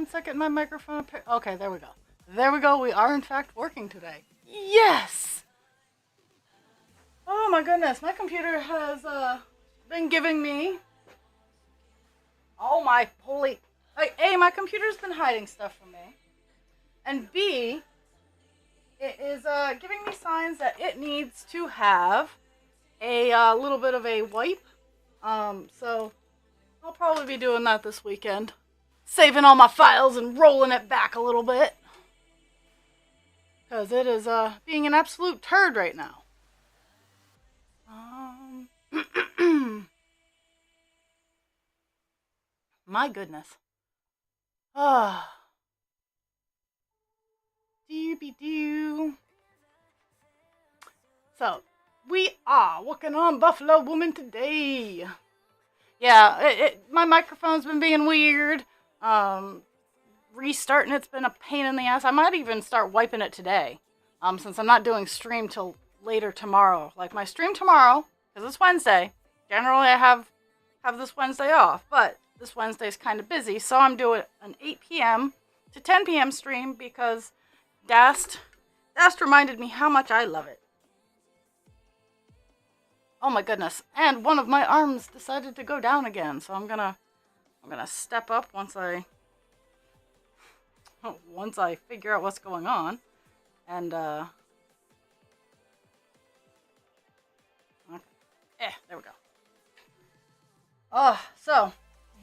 1 second, my microphone. Okay, there we go. There we go. We are in fact working today. Yes! Oh my goodness, my computer has been giving me. Oh my holy. Like, A, my computer's been hiding stuff from me. And B, it is giving me signs that it needs to have a little bit of a wipe. So I'll probably be doing that this weekend. Saving all my files and rolling it back a little bit. Because it is being an absolute turd right now. My goodness. Doo-be-doo. So, we are working on Buffalo Woman today. Yeah, my microphone's been being weird. Restarting it's been a pain in the ass. I might even start wiping it today. Since I'm not doing stream till later tomorrow. Like my stream tomorrow, because it's Wednesday. Generally I have this Wednesday off, but this Wednesday's kind of busy, so I'm doing an 8 p.m. to 10 p.m. stream because Dast reminded me how much I love it. Oh my goodness. And one of my arms decided to go down again, so I'm gonna step up once I figure out what's going on. And there we go. So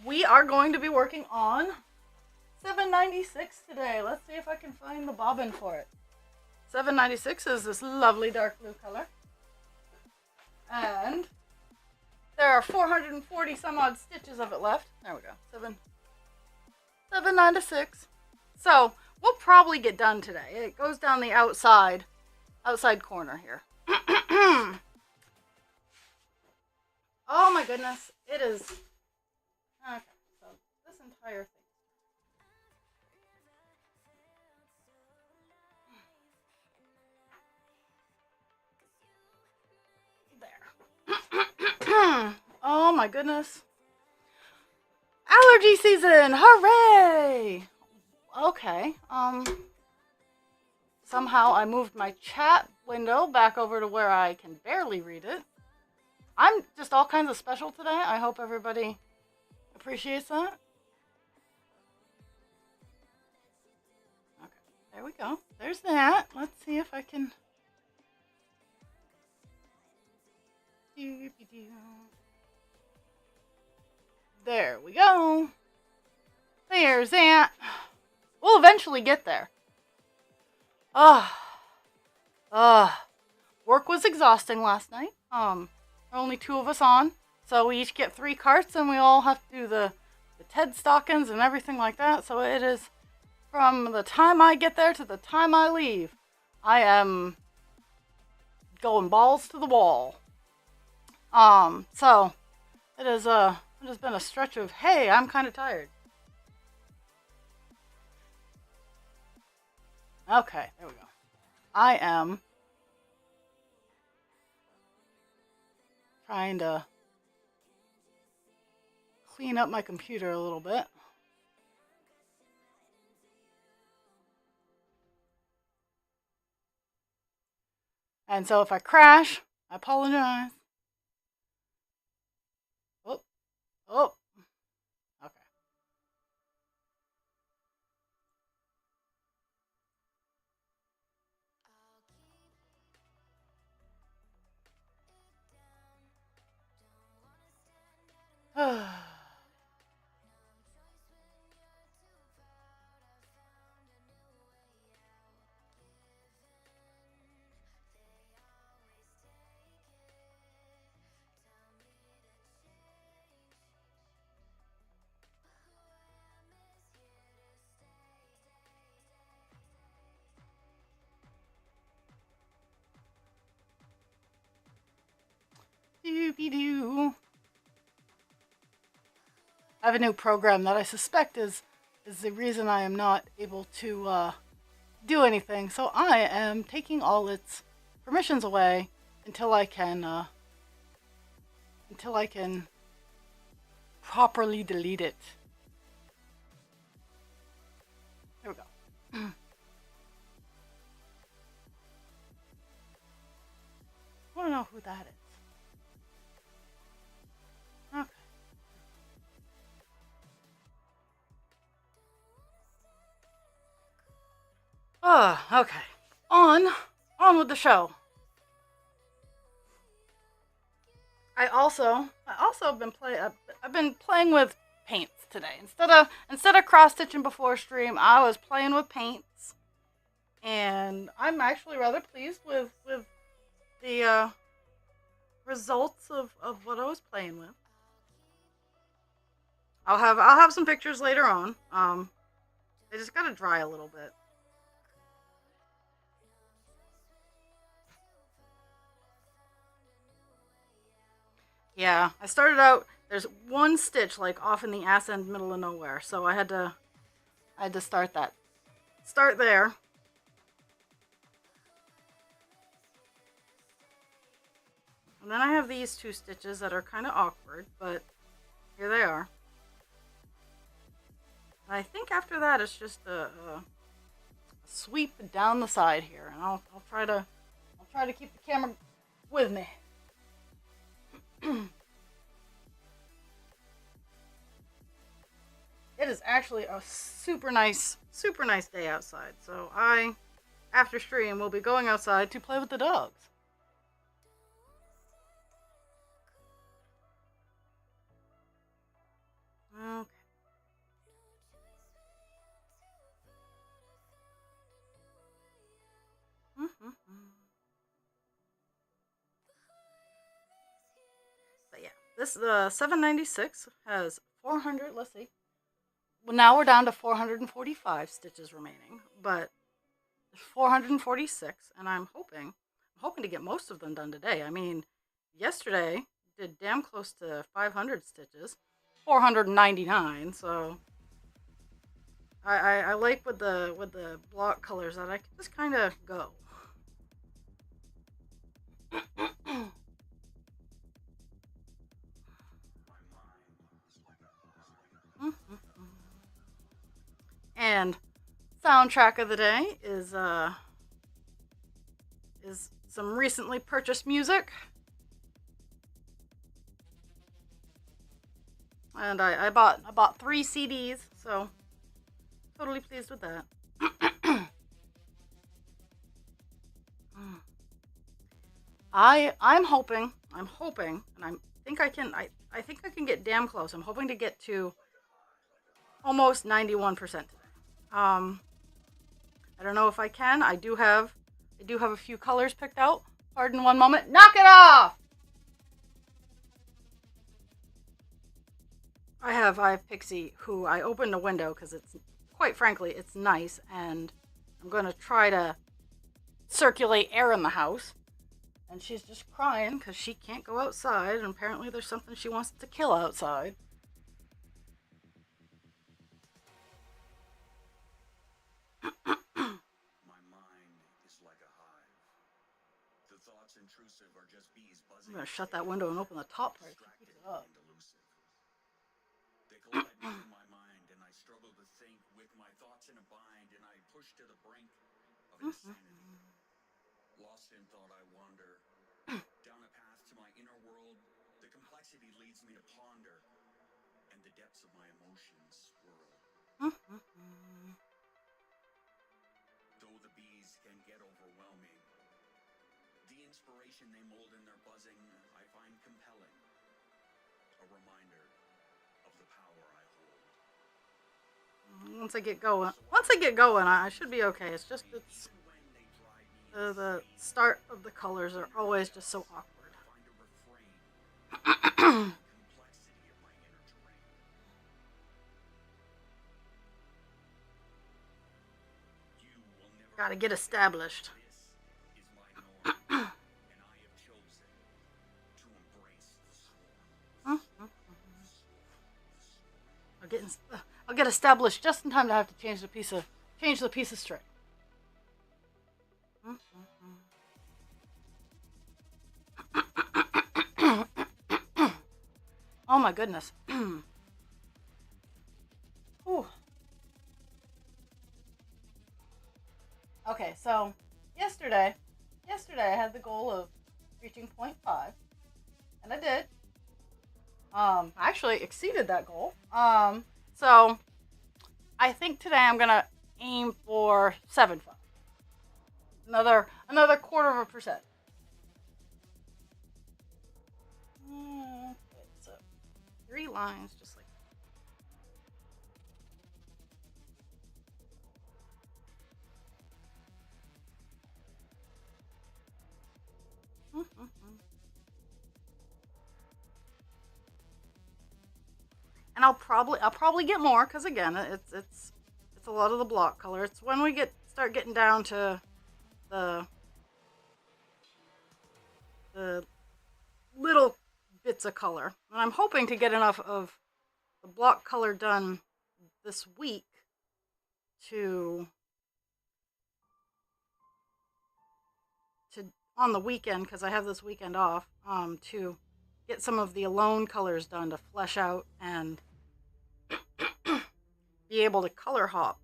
we are going to be working on 796 today. Let's see if I can find the bobbin for it. 796 is this lovely dark blue color. And there are 440 some odd stitches of it left. There we go. 796. So we'll probably get done today. It goes down the outside corner here. Oh my goodness. It is. Okay, so this entire thing. There. Oh my goodness. Allergy season! Hooray! Okay, somehow I moved my chat window back over to where I can barely read it. I'm just all kinds of special today. I hope everybody appreciates that. Okay, there we go. There's that. Let's see if I can... There we go. There's that. We'll eventually get there. Work was exhausting last night. Only 2 of us on, so we each get 3 carts, and we all have to do the TED stockings and everything like that. So it is from the time I get there to the time I leave. I am going balls to the wall. So it has been a stretch of, hey, I'm kind of tired. Okay, there we go. I am trying to clean up my computer a little bit. And so if I crash, I apologize. Oh. Okay. Doobie-doo. I have a new program that I suspect is the reason I am not able to do anything. So I am taking all its permissions away until I can properly delete it. want to know who that is. Okay. Oh, okay. On with the show. I've been playing with paints today. Instead of cross stitching before stream, I was playing with paints, and I'm actually rather pleased with the results of what I was playing with. I'll have some pictures later on. They just gotta dry a little bit. Yeah, I started out. There's one stitch like off in the ass end, middle of nowhere, so I had to start there. And then I have these two stitches that are kind of awkward, but here they are. And I think after that it's just a sweep down the side here, and I'll try to keep the camera with me. It is actually a super nice day outside. So after stream, will be going outside to play with the dogs. Okay. But yeah, this the 796 has 400. Let's see. Well, now we're down to 445 stitches remaining, but 446, and I'm hoping to get most of them done today. I mean, yesterday did damn close to 500 stitches, 499. So I like with the block colors that I can just kind of go. And soundtrack of the day is some recently purchased music. And I bought 3 CDs, so totally pleased with that. I'm hoping, and I think I can get damn close. I'm hoping to get to almost 91% today. I don't know if I can. I do have a few colors picked out. Pardon one moment. Knock it off! I have Pixie, who I opened a window because quite frankly, it's nice, and I'm going to try to circulate air in the house. And she's just crying because she can't go outside, and apparently there's something she wants to kill outside. I'm gonna shut that window and open the top part. Keep it up. They collide in my mind, and I struggle to think with my thoughts in a bind, and I push to the brink of insanity. Lost in thought, I wander down a path to my inner world. The complexity leads me to ponder, and the depths of my emotions swirl. Though the bees can get overwhelming, the inspiration they mold in their buzzing, I find compelling. A reminder of the power I hold. Once I get going, I should be okay. It's just the start of the colors are always just so awkward. Gotta get established. I'll get established just in time to have to change the piece of string. Oh my goodness. Ooh. had the goal of reaching 0.5, and I did. I actually exceeded that goal. So I think today I'm gonna aim for 7.5. Another quarter of a percent. Okay, so 3 lines, just like. And I'll probably get more because again, it's a lot of the block color. It's when we start getting down to the little bits of color. And I'm hoping to get enough of the block color done this week to on the weekend, because I have this weekend off, to get some of the alone colors done to flesh out and be able to color hop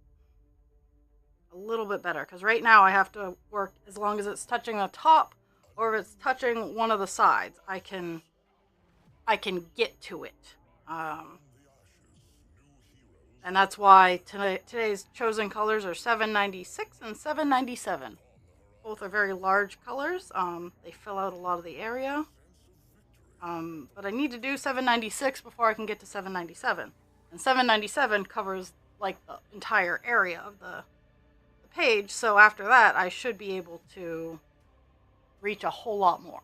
a little bit better. Because right now I have to work as long as it's touching the top or if it's touching one of the sides. I can get to it. And that's why today's chosen colors are 796 and 797. Both are very large colors. They fill out a lot of the area. But I need to do 796 before I can get to 797. And 797 covers like the entire area of the page. So after that, I should be able to reach a whole lot more.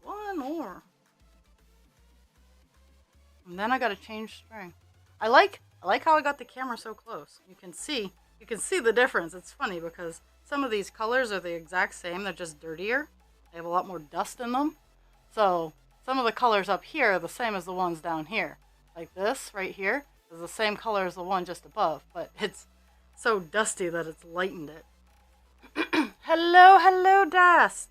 One more. And then I gotta change string. I like how I got the camera so close. You can see the difference. It's funny because some of these colors are the exact same, they're just dirtier. They have a lot more dust in them. So some of the colors up here are the same as the ones down here. Like this right here is the same color as the one just above, but it's so dusty that it's lightened it. Hello, dust.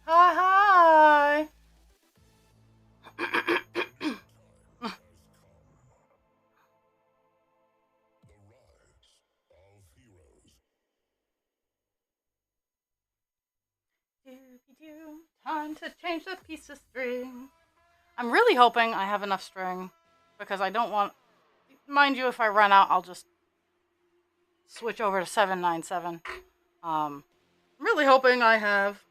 Hi. Time to change the piece of string. I'm really hoping I have enough string because I don't want, mind you, if I run out, I'll just switch over to 797. I'm really hoping I have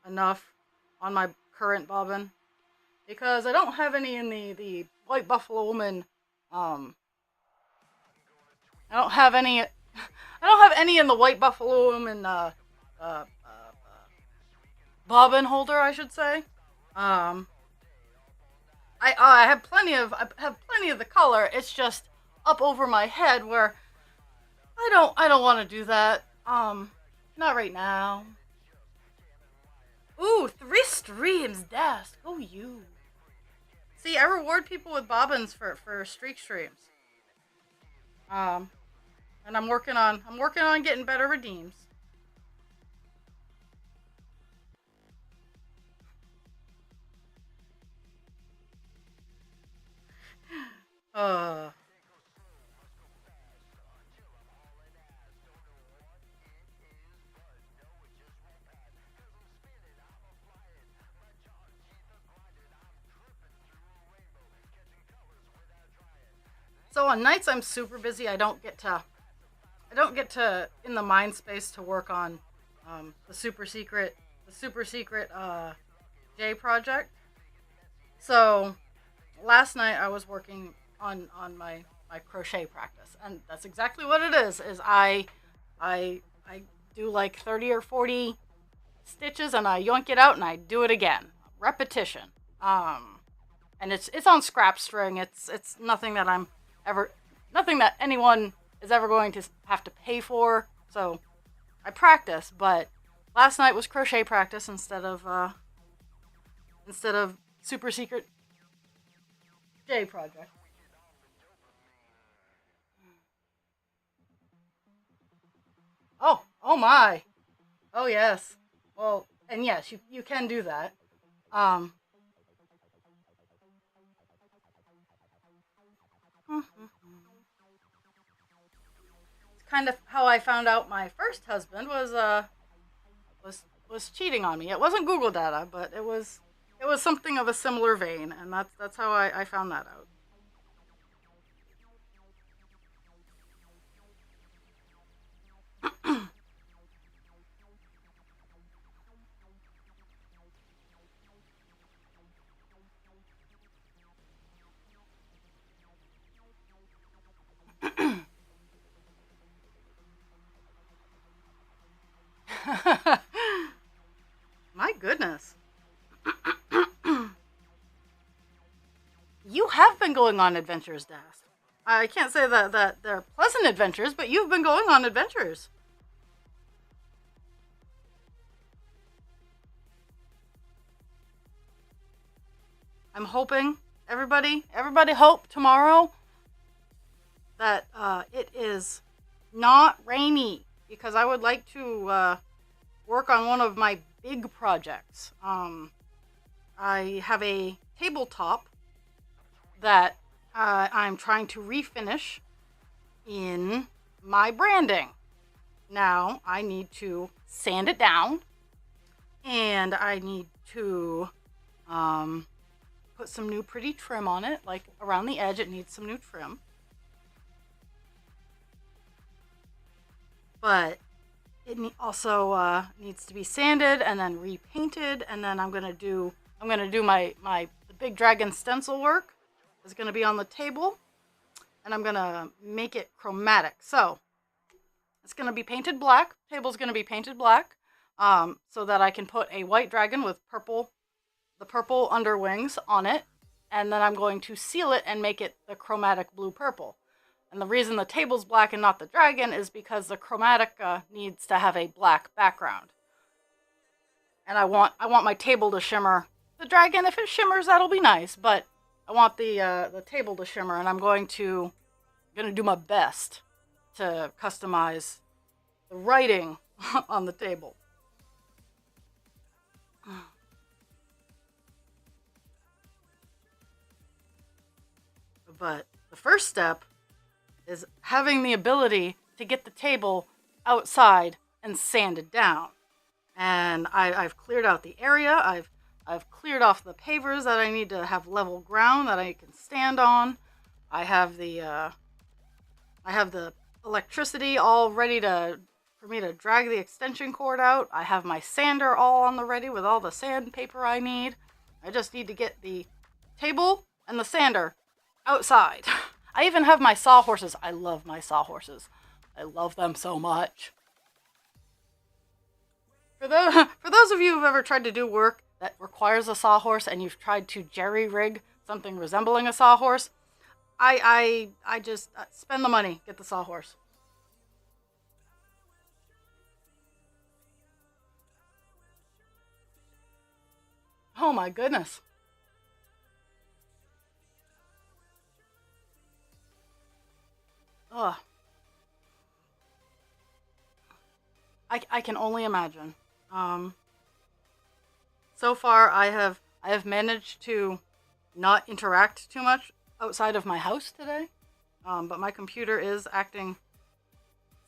enough on my current bobbin because I don't have any in the White Buffalo Woman. I don't have any in the White Buffalo Woman bobbin holder, I should say. I have plenty of the color. It's just up over my head where I don't want to do that. Not right now. Ooh, 3 streams, Dast. Go you. See, I reward people with bobbins for streak streams. And I'm working on getting better redeems. Uh so on nights I'm super busy. I don't get to in the mind space to work on the super secret J project. So last night I was working on my crochet practice, and that's exactly what it is I do like 30 or 40 stitches and I yoink it out and I do it again. Repetition. And it's on scrap string. It's nothing that I'm ever nothing that anyone is ever going to have to pay for. So I practice, but last night was crochet practice instead of super secret J project. Oh my. Oh yes. Well, and yes, you can do that. Um it's kind of how I found out my first husband was cheating on me. It wasn't Google data, but it was something of a similar vein, and that's how I found that out. My goodness. You have been going on adventures, Das. I can't say that they're pleasant adventures, but you've been going on adventures. I'm hoping everybody hope tomorrow that it is not rainy because I would like to work on one of my big projects. I have a tabletop that I'm trying to refinish in my branding. Now I need to sand it down and I need to um, put some new pretty trim on it. Like around the edge, it needs some new trim. But also needs to be sanded and then repainted, and then I'm gonna do my the big dragon stencil work is gonna be on the table, and I'm gonna make it chromatic. So it's gonna be painted black. Table's gonna be painted black, so that I can put a white dragon with the purple underwings on it, and then I'm going to seal it and make it the chromatic blue purple. And the reason the table's black and not the dragon is because the chromatic needs to have a black background. And I want my table to shimmer. The dragon, if it shimmers, that'll be nice. But I want the table to shimmer, and I'm gonna do my best to customize the writing on the table. But the first step is having the ability to get the table outside and sanded down. And I've cleared out the area. I've cleared off the pavers that I need to have level ground that I can stand on. I have the electricity all ready for me to drag the extension cord out. I have my sander all on the ready with all the sandpaper I need. I just need to get the table and the sander outside. I even have my sawhorses. I love my sawhorses. I love them so much. For those of you who've ever tried to do work that requires a sawhorse and you've tried to jerry rig something resembling a sawhorse, I just spend the money, get the sawhorse. Oh my goodness. Ugh. I can only imagine. So far I have managed to not interact too much outside of my house today. But my computer is acting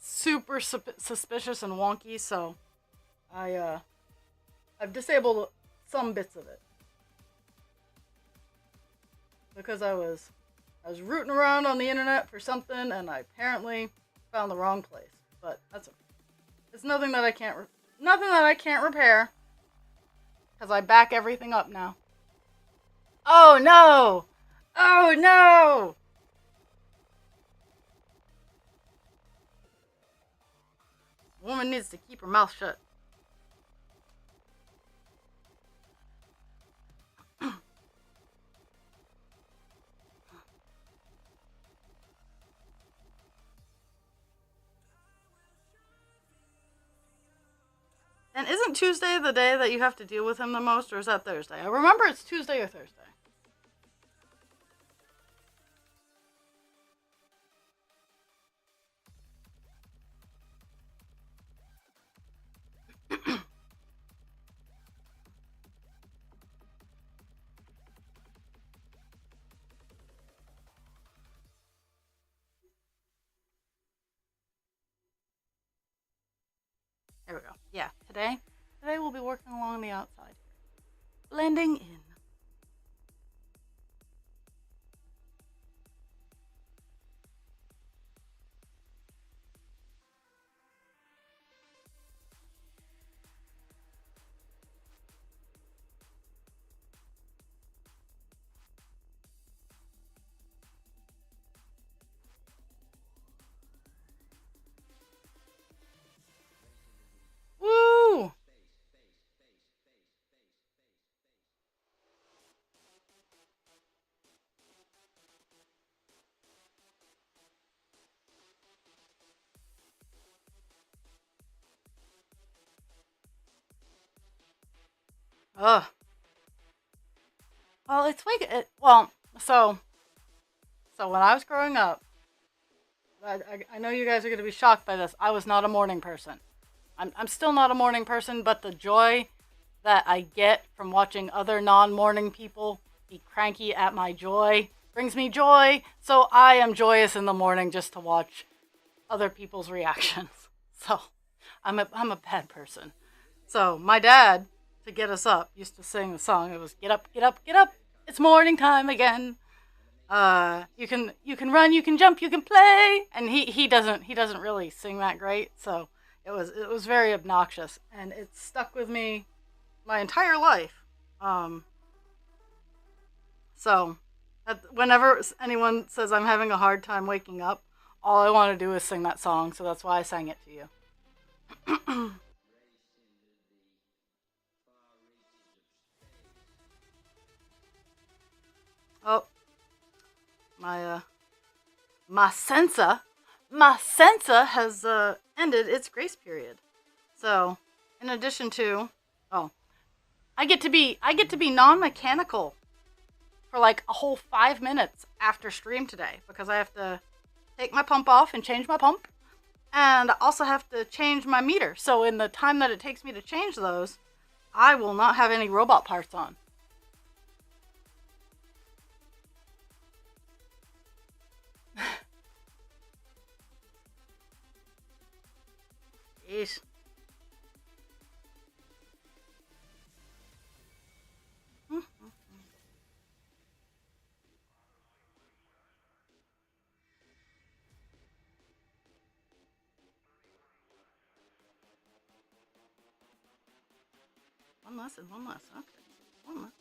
super suspicious and wonky, so I've disabled some bits of it because I was rooting around on the internet for something, and I apparently found the wrong place. But that's okay. It's nothing that I can't repair because I back everything up now. Oh no! Oh no! Woman needs to keep her mouth shut. And isn't Tuesday the day that you have to deal with him the most, or is that Thursday? I remember it's Tuesday or Thursday. There we go. Yeah, today we'll be working along the outside. Blending in. Woo! Ugh. Well, so when I was growing up, I know you guys are going to be shocked by this. I was not a morning person. I'm still not a morning person, but the joy that I get from watching other non-morning people be cranky at my joy brings me joy. So I am joyous in the morning just to watch other people's reactions. So I'm a bad person. So my dad, to get us up, used to sing the song. It was get up, get up, get up. It's morning time again. You can run, you can jump, you can play. And he doesn't really sing that great. So it was very obnoxious, and it stuck with me my entire life. So whenever anyone says I'm having a hard time waking up, all I want to do is sing that song. So that's why I sang it to you. Oh, my sensa has ended its grace period. So, in addition to, I get to be non-mechanical for like a whole 5 minutes after stream today because I have to take my pump off and change my pump, and I also have to change my meter. So in the time that it takes me to change those, I will not have any robot parts on. Jeez. One less. Okay. One less.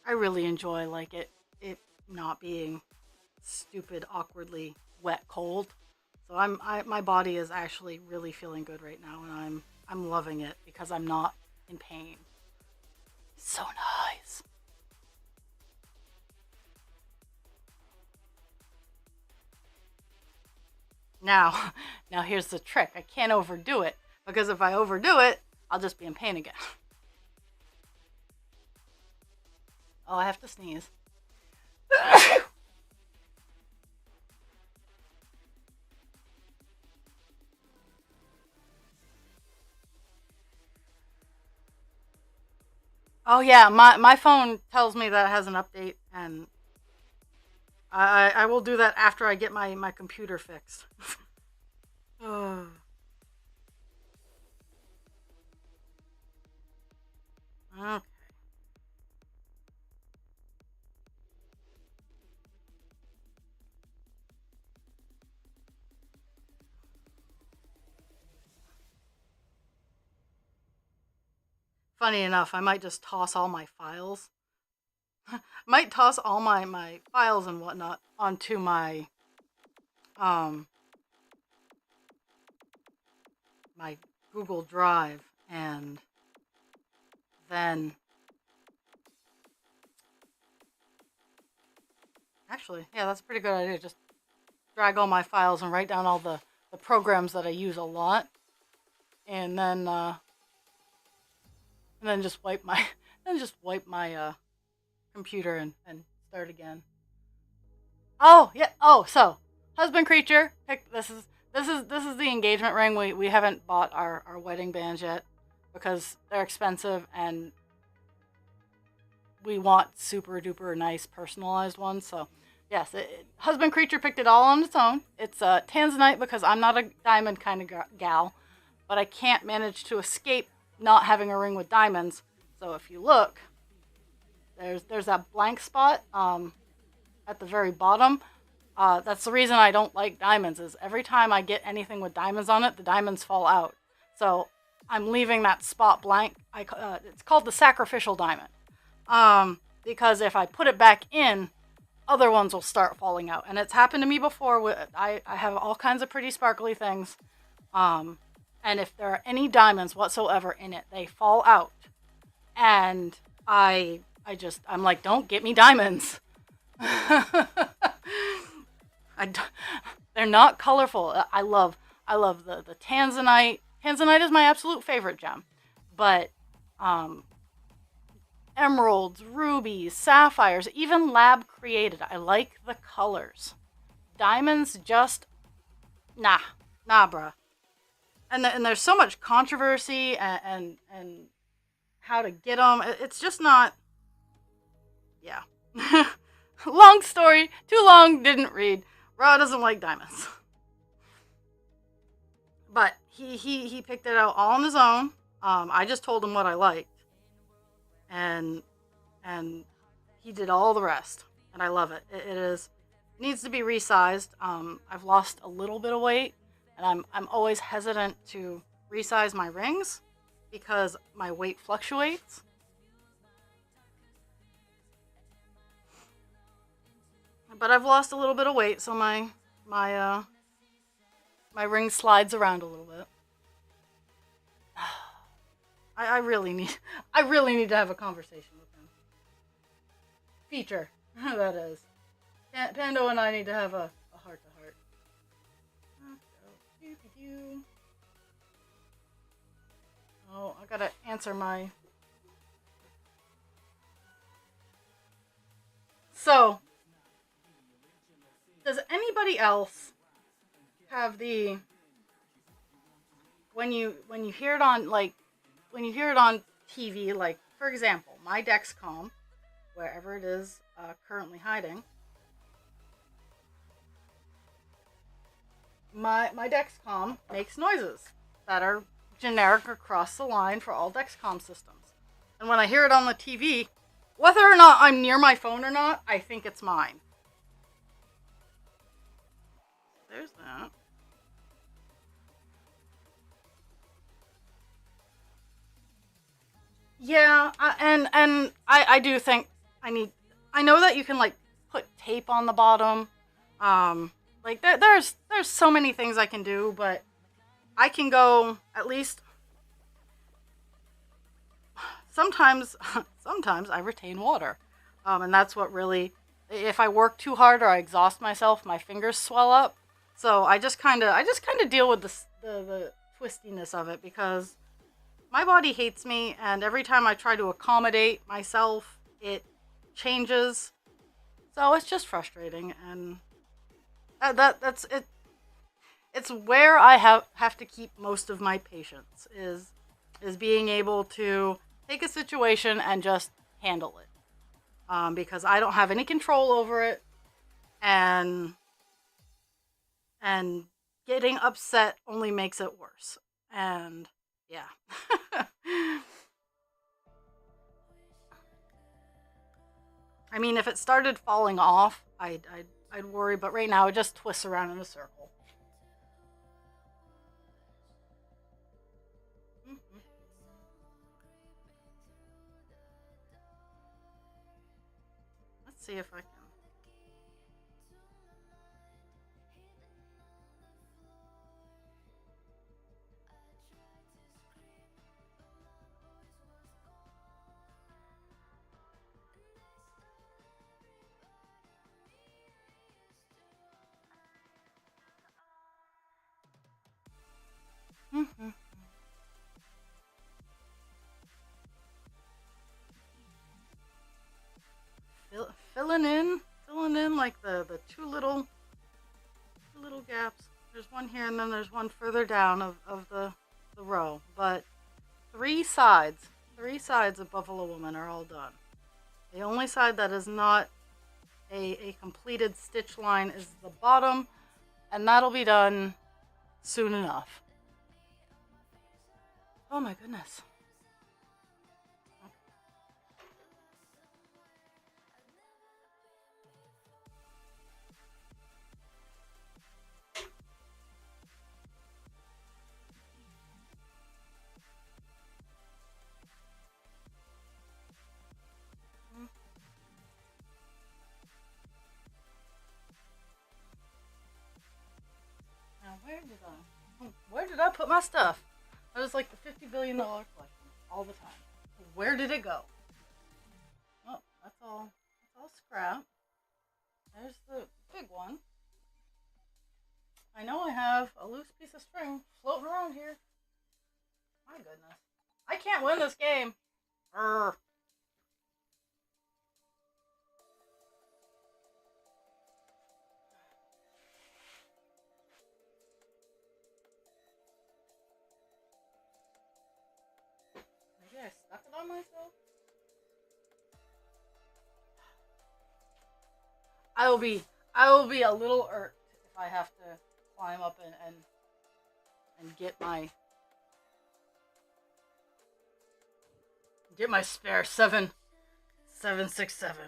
I really enjoy like it not being stupid, awkwardly wet cold. So my body is actually really feeling good right now, and I'm loving it because I'm not in pain. So nice. Now here's the trick. I can't overdo it because if I overdo it, I'll just be in pain again. Oh, I have to sneeze. Oh yeah, my phone tells me that it has an update, and I will do that after I get my computer fixed. Oh. Okay. Funny enough, I might just toss all my files. Might toss all my files and whatnot onto um my Google Drive, and then actually, yeah, that's a pretty good idea. Just drag all my files and write down all the programs that I use a lot, and then just wipe my computer and start again. Oh yeah. Oh, so husband creature. This is the engagement ring. We haven't bought our wedding bands yet because they're expensive, and we want super duper nice personalized ones. So yes, husband creature picked it all on its own. It's tanzanite because I'm not a diamond kind of gal, but I can't manage to escape not having a ring with diamonds. So if you look, there's that blank spot at the very bottom. That's the reason I don't like diamonds, is every time I get anything with diamonds on it, the diamonds fall out. So I'm leaving that spot blank. It's called the sacrificial diamond. Because if I put it back in, other ones will start falling out. And it's happened to me before. I have all kinds of pretty sparkly things. And if there are any diamonds whatsoever in it, they fall out. And I'm like, don't get me diamonds. They're not colorful. I love the tanzanite. Tanzanite is my absolute favorite gem. But emeralds, rubies, sapphires, even lab created, I like the colors. Diamonds just nah, bruh. And there's so much controversy and how to get them. It's just not. Yeah. Long story, too long, didn't read. Ra doesn't like diamonds. But he picked it out all on his own. I just told him what I liked. And he did all the rest. And I love it. It needs to be resized. I've lost a little bit of weight, and I'm always hesitant to resize my rings because my weight fluctuates. But I've lost a little bit of weight, so my ring slides around a little bit. I really need to have a conversation with him. Feature, that is. Pando and I need to have a heart to heart. Oh, I gotta answer my. So, does anybody else have the when you hear it on TV, like for example, my Dexcom, wherever it is currently hiding, my Dexcom makes noises that are generic across the line for all Dexcom systems, and when I hear it on the TV, whether or not I'm near my phone or not, I think it's mine. There's that. Yeah, and I do think I know that you can like put tape on the bottom. Like there's so many things I can do, but I can go at least sometimes I retain water. And that's what really, if I work too hard or I exhaust myself, my fingers swell up. So I just kind of deal with the twistiness of it because my body hates me, and every time I try to accommodate myself, it changes. So it's just frustrating, and that's it. It's where I have to keep most of my patience is being able to take a situation and just handle it, because I don't have any control over it, and and getting upset only makes it worse. And yeah. I mean, if it started falling off, I'd worry, but right now it just twists around in a circle. Mhm. Let's see if I can. Mhm. Filling in like the two little gaps. There's one here, and then there's one further down of the row. But three sides of Buffalo Woman are all done. The only side that is not a completed stitch line is the bottom, and that'll be done soon enough. Oh my goodness. Now where did I put my stuff? That was like the $50 billion collection all the time. Where did it go? Oh, that's all. That's all scrap. There's the big one. I know I have a loose piece of string floating around here. My goodness. I can't win this game. Urgh. Maybe I stuck it on myself? I will be a little irked if I have to climb up and get my spare 767.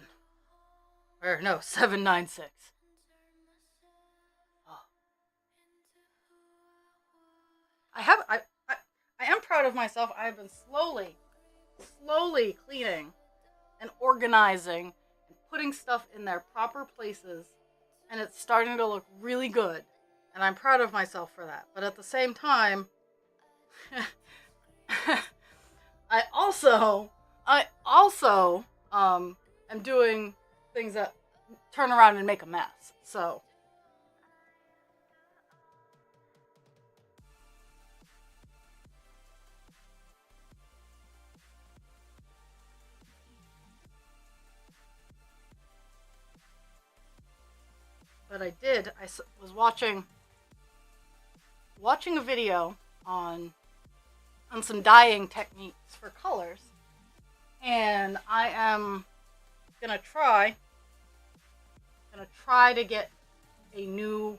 Or no, 796. Oh. I am proud of myself. I've been slowly cleaning and organizing and putting stuff in their proper places, and it's starting to look really good. And I'm proud of myself for that. But at the same time, I also am doing things that turn around and make a mess. So but was watching a video on some dyeing techniques for colors, and I am gonna try to get a new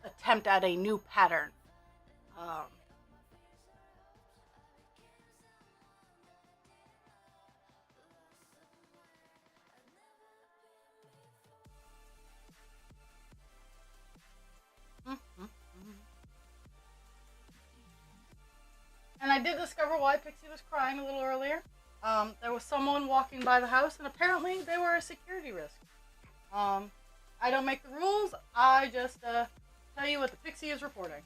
attempt at a new pattern. Um, And I did discover why Pixie was crying a little earlier. There was someone walking by the house, and apparently they were a security risk. I don't make the rules. I just tell you what the Pixie is reporting.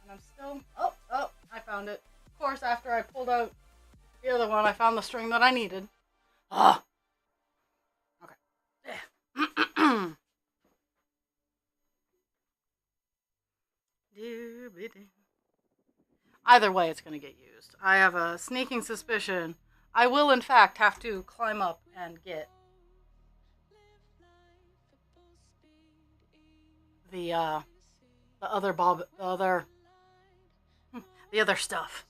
And I'm still... Oh, I found it. Of course, after I pulled out the other one, I found the string that I needed. Ah! Okay. Either way, it's going to get used. I have a sneaking suspicion I will, in fact, have to climb up and get the other stuff.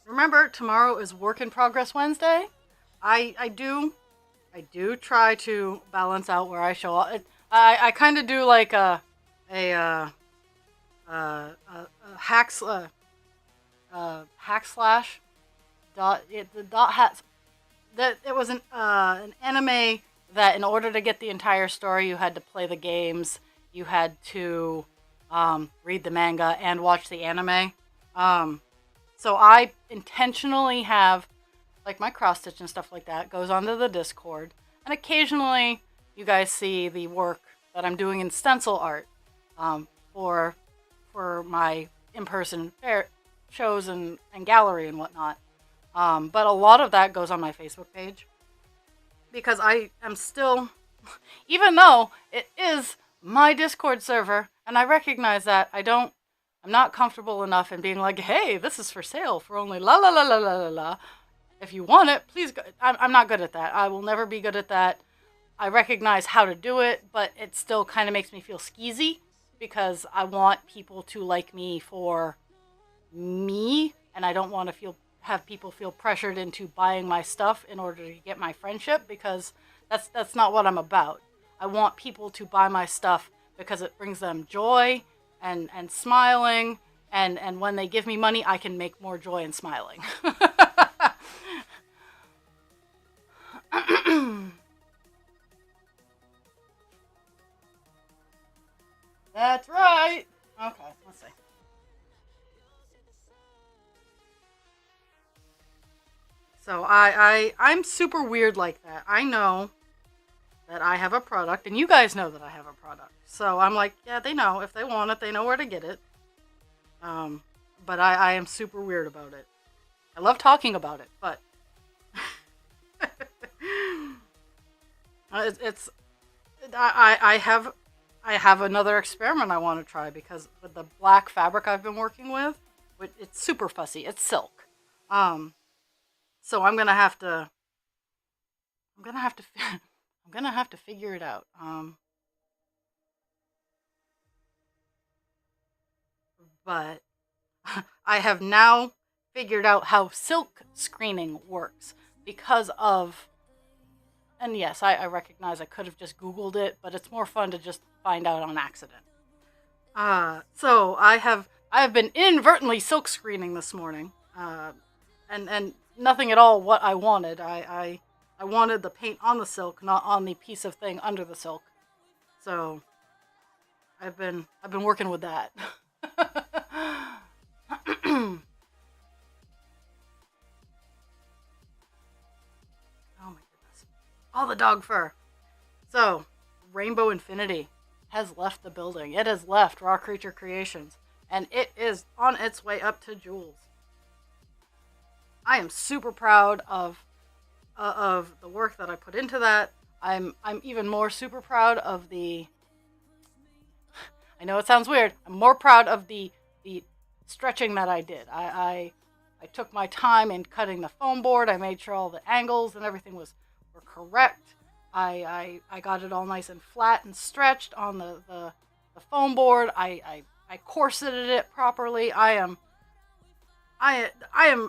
Remember, tomorrow is Work in Progress Wednesday. I do try to balance out where I show up. I kind of do like a hack slash the dot hat. That it was an anime that in order to get the entire story, you had to play the games, you had to read the manga and watch the anime. So I intentionally have, like, my cross stitch and stuff like that goes onto the Discord, and occasionally you guys see the work that I'm doing in stencil art for my in-person fair shows and gallery and whatnot. But a lot of that goes on my Facebook page because I am still, even though it is my Discord server, and I recognize that I'm not comfortable enough in being like, hey, this is for sale for only la la la la la la la. If you want it, please go. I'm not good at that. I will never be good at that. I recognize how to do it, but it still kind of makes me feel skeezy because I want people to like me for me, and I don't want to have people feel pressured into buying my stuff in order to get my friendship, because that's not what I'm about. I want people to buy my stuff because it brings them joy and smiling, and when they give me money, I can make more joy and smiling. That's right. Okay, let's see. So I'm super weird like that. I know that I have a product, and you guys know that I have a product. So I'm like, yeah, they know. If they want it, they know where to get it. But I am super weird about it. I love talking about it, but I have another experiment I want to try, because with the black fabric I've been working with, it's super fussy. It's silk. So I'm gonna have to figure it out. But I have now figured out how silk screening works because of, and yes, I recognize I could have just Googled it, but it's more fun to just find out on accident. So I have been inadvertently silk screening this morning, and nothing at all what I wanted. I wanted the paint on the silk, not on the piece of thing under the silk. So I've been working with that. Oh my goodness. All the dog fur. So, Rainbow Infinity has left the building. It has left Raw Creature Creations, and it is on its way up to Jules. I am super proud of the work that I put into that. I'm even more super proud of the, I know it sounds weird, I'm more proud of the stretching that I did. I took my time in cutting the foam board. I made sure all the angles and everything were correct. I got it all nice and flat and stretched on the foam board. I corseted it properly. I am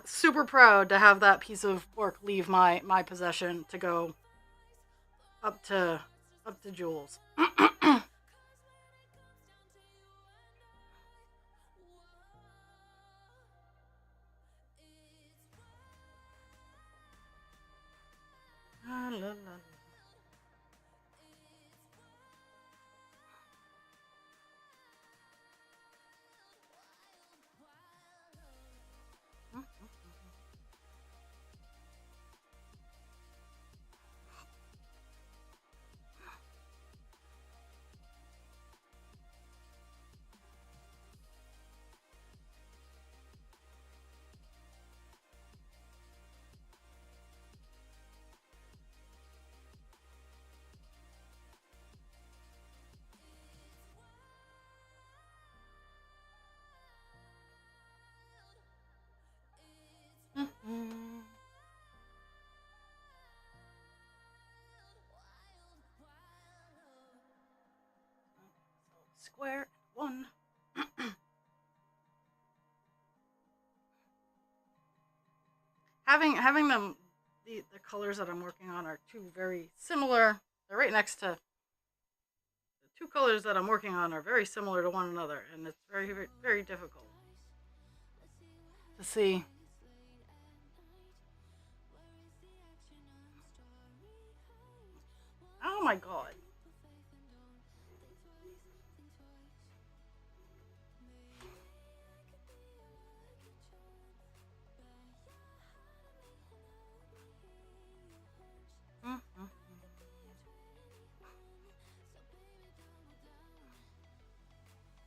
super proud to have that piece of work leave my possession to go up to Jules. Having them, the colors that I'm working on are two very similar. They're right next to the two colors that I'm working on are very similar to one another, and it's very difficult to see. Oh my god. Mm-hmm.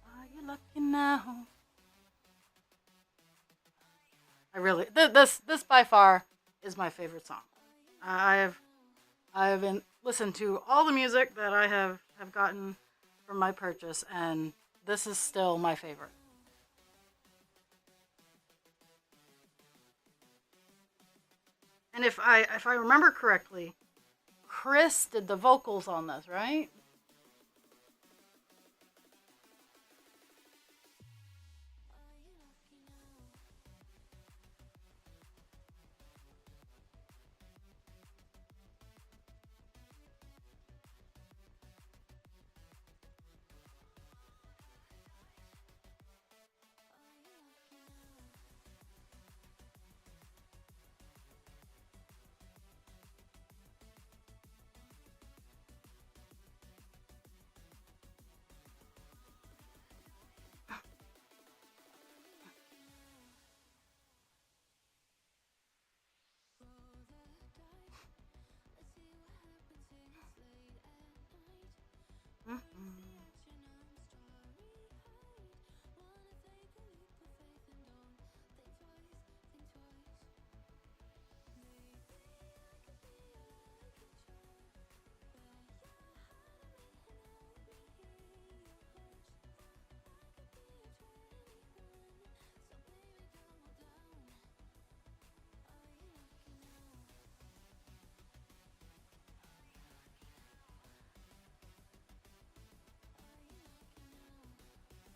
Are you lucky now? I really this by far is my favorite song. I've I've listened to all the music that I have gotten from my purchase, and this is still my favorite. And if I remember correctly, Chris did the vocals on this, right?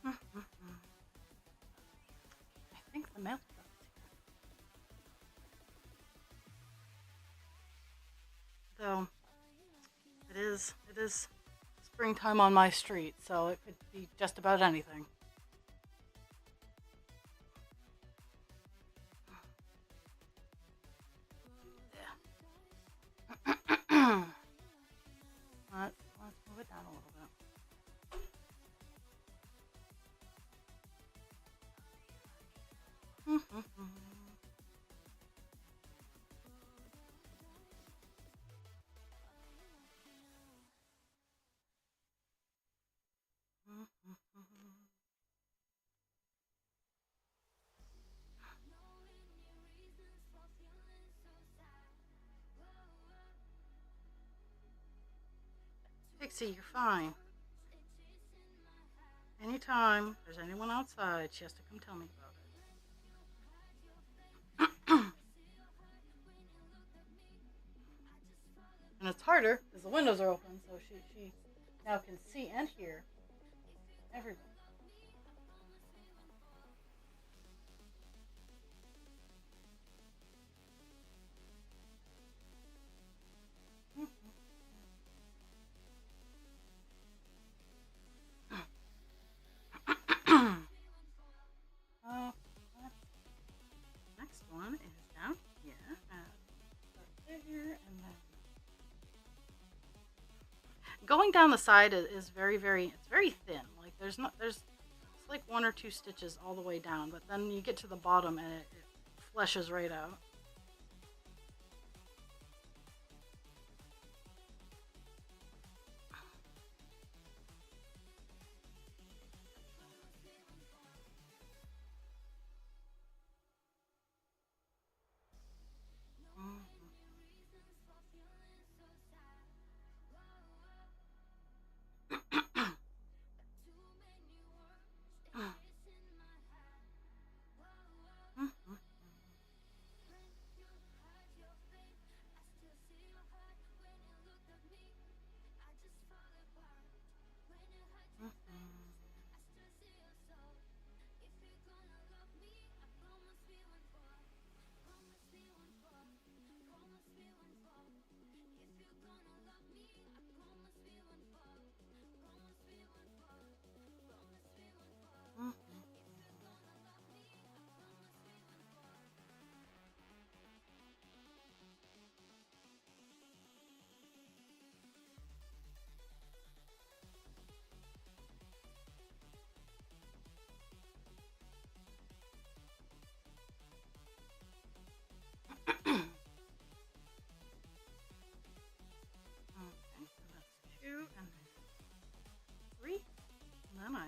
Mm-hmm. Mm-hmm. I think the mail truck though. It is springtime on my street, so it could be just about anything. Yeah. Let's move it down a little bit. Mm-hmm. Pixie, you're fine. Anytime there's anyone outside, she has to come tell me about it. And it's harder because the windows are open, so she now can see and hear everyone. Oh, next one is down here, here, and then going down the side is it's very thin. Like there's it's like one or two stitches all the way down, but then you get to the bottom and it fleshes right out.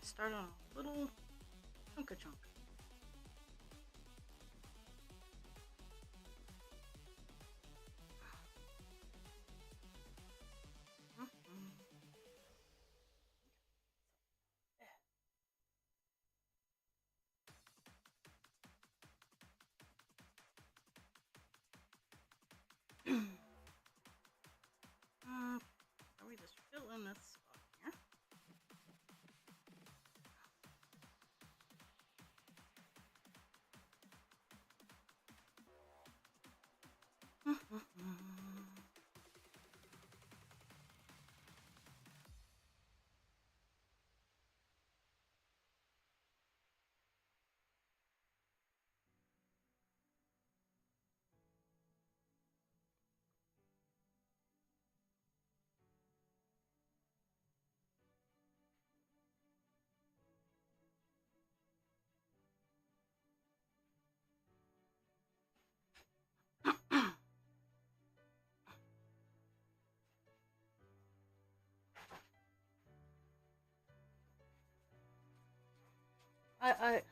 Let's start on a little chunka chunk. We just fill in this spot here.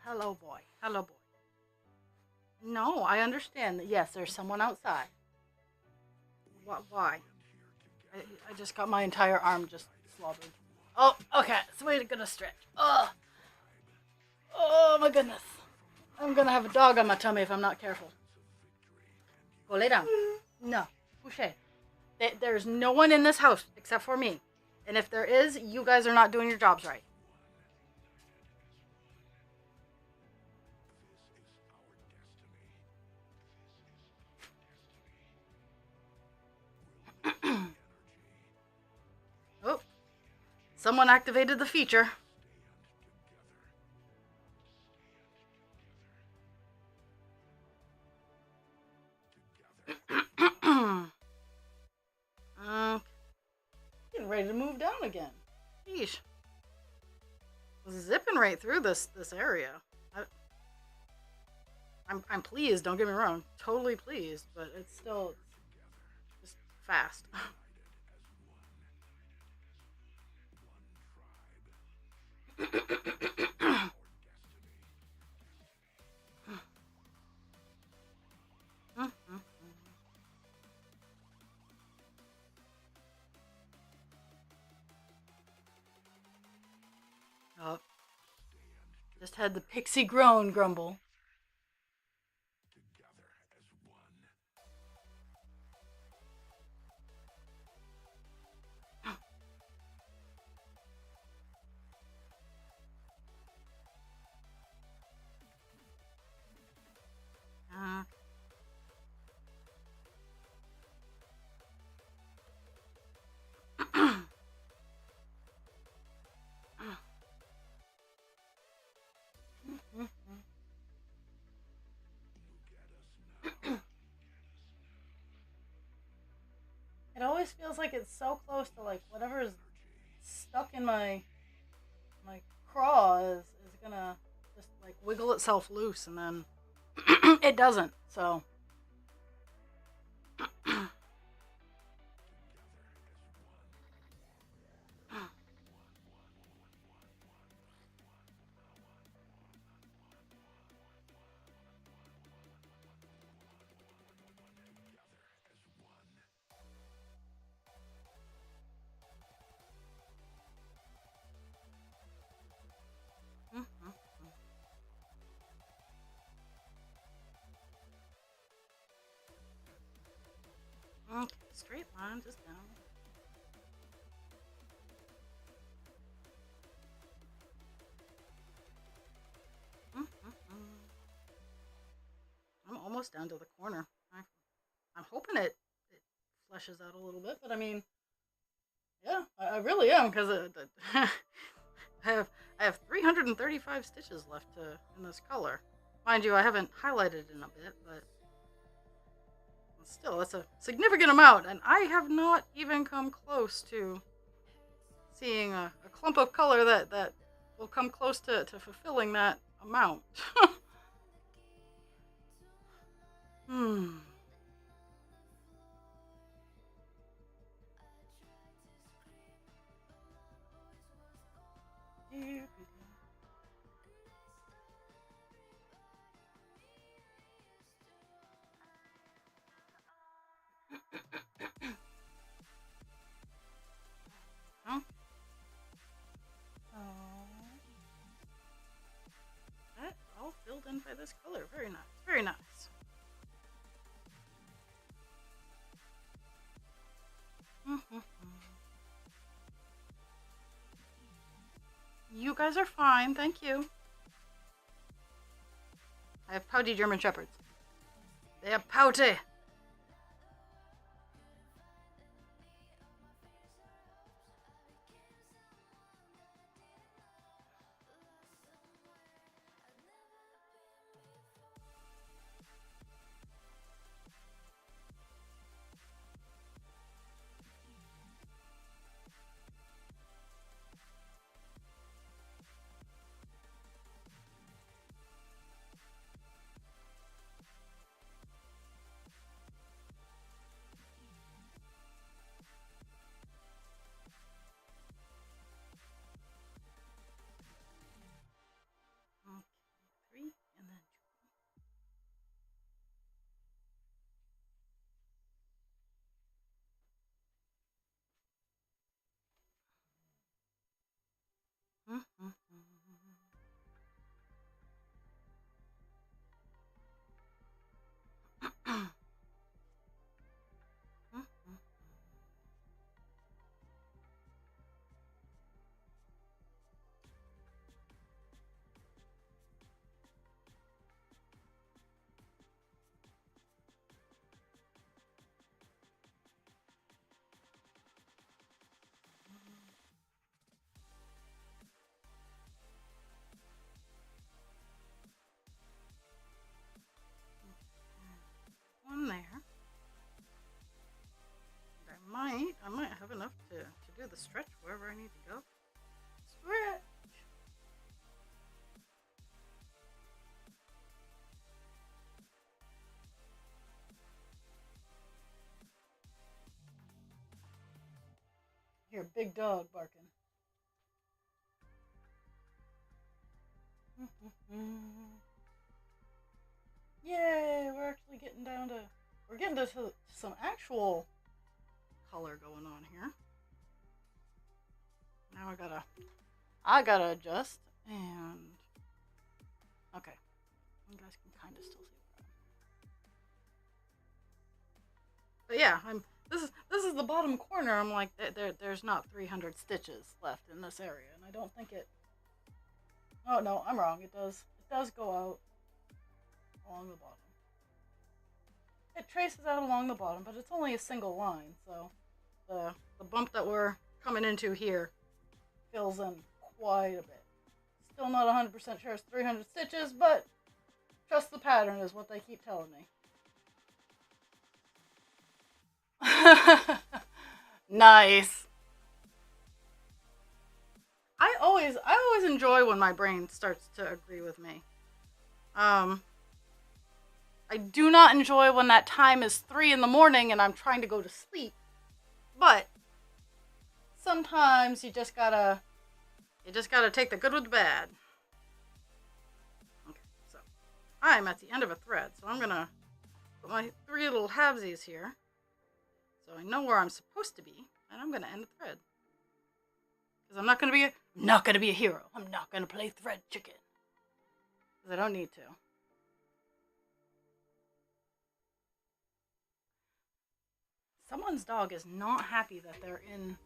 Hello boy. Hello boy. No, I understand that. Yes, there's someone outside. Why? I just got my entire arm just slobbered. Oh, okay. It's way to gonna stretch. Oh my goodness. I'm gonna have a dog on my tummy if I'm not careful. Go lay down. No. Couché. There's no one in this house except for me. And if there is, you guys are not doing your jobs right. Oh. Someone activated the feature. Getting ready to move down again. Yeesh. Zipping right through this area. I'm pleased, don't get me wrong. Totally pleased, but it's still just fast. Oh. Just had the pixie groan grumble. It always feels like it's so close to like whatever is stuck in my craw is gonna just like wiggle itself loose, and then it doesn't. So. Okay, straight line, just down. I'm almost down to the corner. I'm hoping it fleshes out a little bit, but I mean, yeah, I really am, because I have 335 stitches left in this color. Mind you, I haven't highlighted in a bit, but still, that's a significant amount, and I have not even come close to seeing a clump of color that will come close to fulfilling that amount. this color. Very nice. Very nice. You guys are fine. Thank you. I have pouty German Shepherds. They are pouty. Three and then one there. I might have enough to do the stretch wherever I need to go. Stretch. Here, big dog barking. Yay, we're actually getting down to, we're getting to some actual color going on here. Now I gotta adjust, and okay, you guys can kind of still see that. But yeah, this is the bottom corner. I'm like, there's not 300 stitches left in this area, and I don't think it. Oh no, I'm wrong. It does go out along the bottom. It traces out along the bottom, but it's only a single line, so the bump that we're coming into here fills in quite a bit. Still not 100% sure it's 300 stitches, but trust the pattern is what they keep telling me. Nice. I always enjoy when my brain starts to agree with me. I do not enjoy when that time is 3 in the morning and I'm trying to go to sleep. But sometimes you just gotta take the good with the bad. Okay, so I'm at the end of a thread, so I'm gonna put my 3 little halvesies here, so I know where I'm supposed to be, and I'm gonna end the thread. Because I'm not gonna be a hero. I'm not gonna play thread chicken. Because I don't need to. Someone's dog is not happy that they're in.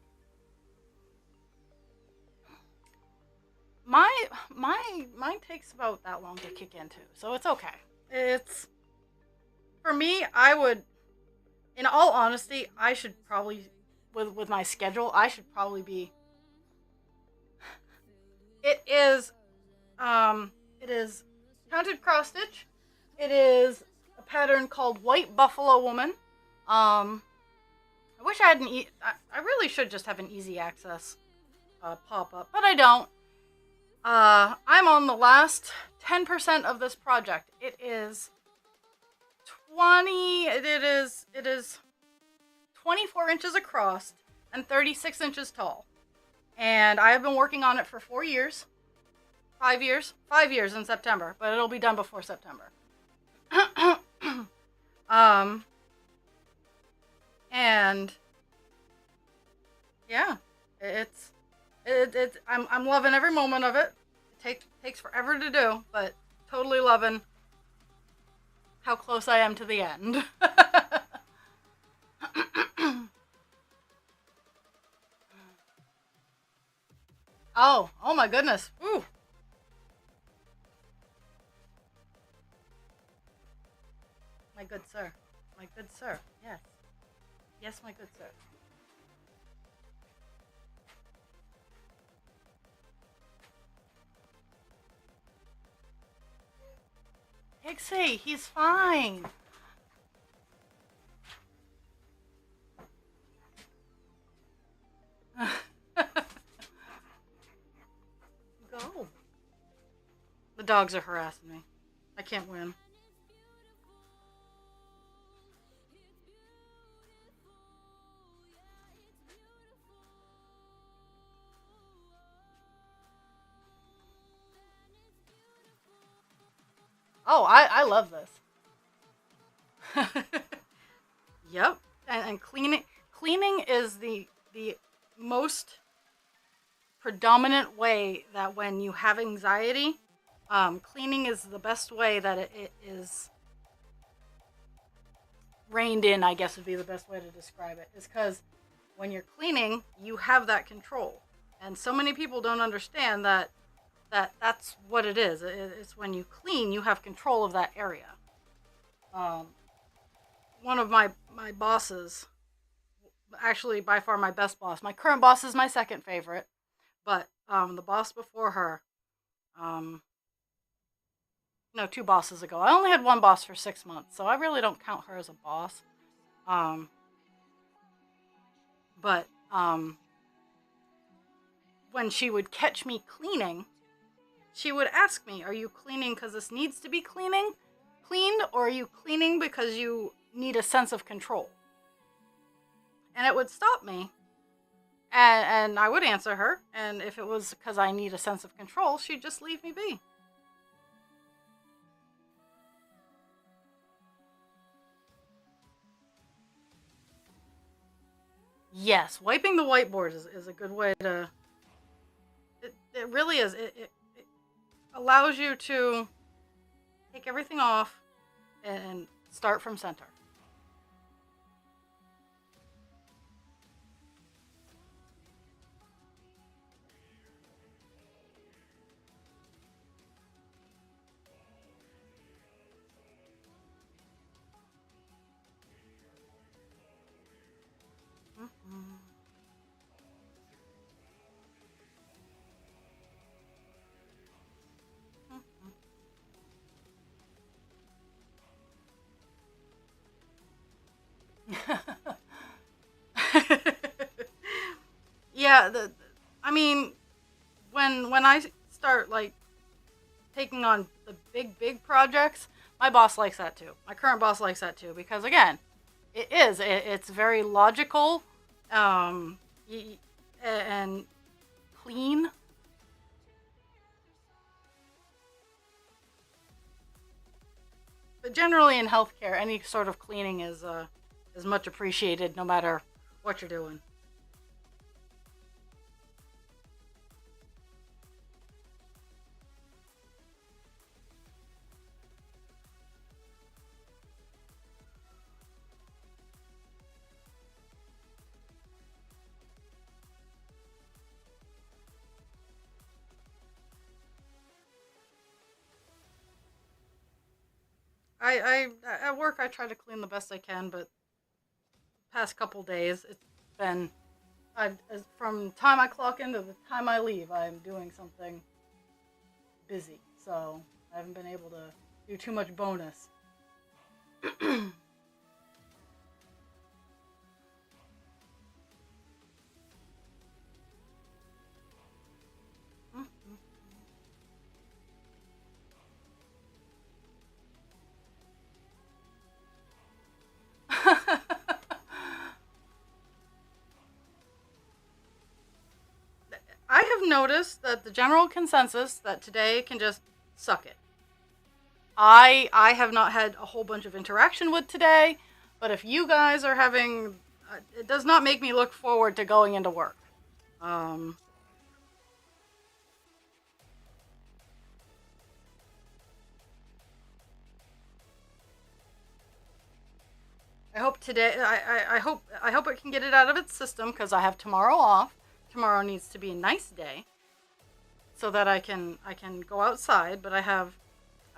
Mine takes about that long to kick into, so it's okay. It's, for me, I would, in all honesty, I should probably, with my schedule, I should probably be. It is counted cross stitch. It is a pattern called White Buffalo Woman. I wish I had I really should just have an easy access pop up, but I don't. I'm on the last 10% of this project. It is 24 inches across and 36 inches tall. And I have been working on it for 4 years. 5 years? 5 years in September, but it'll be done before September. And yeah, I'm loving every moment of it. It takes forever to do, but totally loving how close I am to the end. Oh my goodness. Ooh. My good sir. My good sir. Yes. Yes, my good sir. Pixie, he's fine. Go. The dogs are harassing me. I can't win. Oh, I love this. Yep. And cleaning is the most predominant way that when you have anxiety, cleaning is the best way that it is reined in, I guess would be the best way to describe it, is because when you're cleaning, you have that control. And so many people don't understand that's what it is. It's when you clean, you have control of that area. One of my bosses, actually by far my best boss, my current boss is my second favorite, but the boss before her, no, 2 bosses ago. I only had one boss for 6 months, so I really don't count her as a boss. But when she would catch me cleaning, she would ask me, are you cleaning because this needs to be cleaned, or are you cleaning because you need a sense of control? And it would stop me, and I would answer her, and if it was because I need a sense of control, she'd just leave me be. Yes, wiping the whiteboard is a good way to... It really is. It allows you to take everything off and start from center. Yeah, I mean, when I start like taking on the big projects, my boss likes that too. My current boss likes that too because again, it's very logical, and clean. But generally in healthcare, any sort of cleaning is much appreciated, no matter what you're doing. I at work I try to clean the best I can, but past couple days it's been from time I clock in to the time I leave, I'm doing something busy, so I haven't been able to do too much bonus. I have noticed that the general consensus that today can just suck it. I have not had a whole bunch of interaction with today, but if you guys are having, it does not make me look forward to going into work. Um, I hope today. I hope it can get it out of its system because I have tomorrow off. Tomorrow needs to be a nice day, so that I can go outside. But I have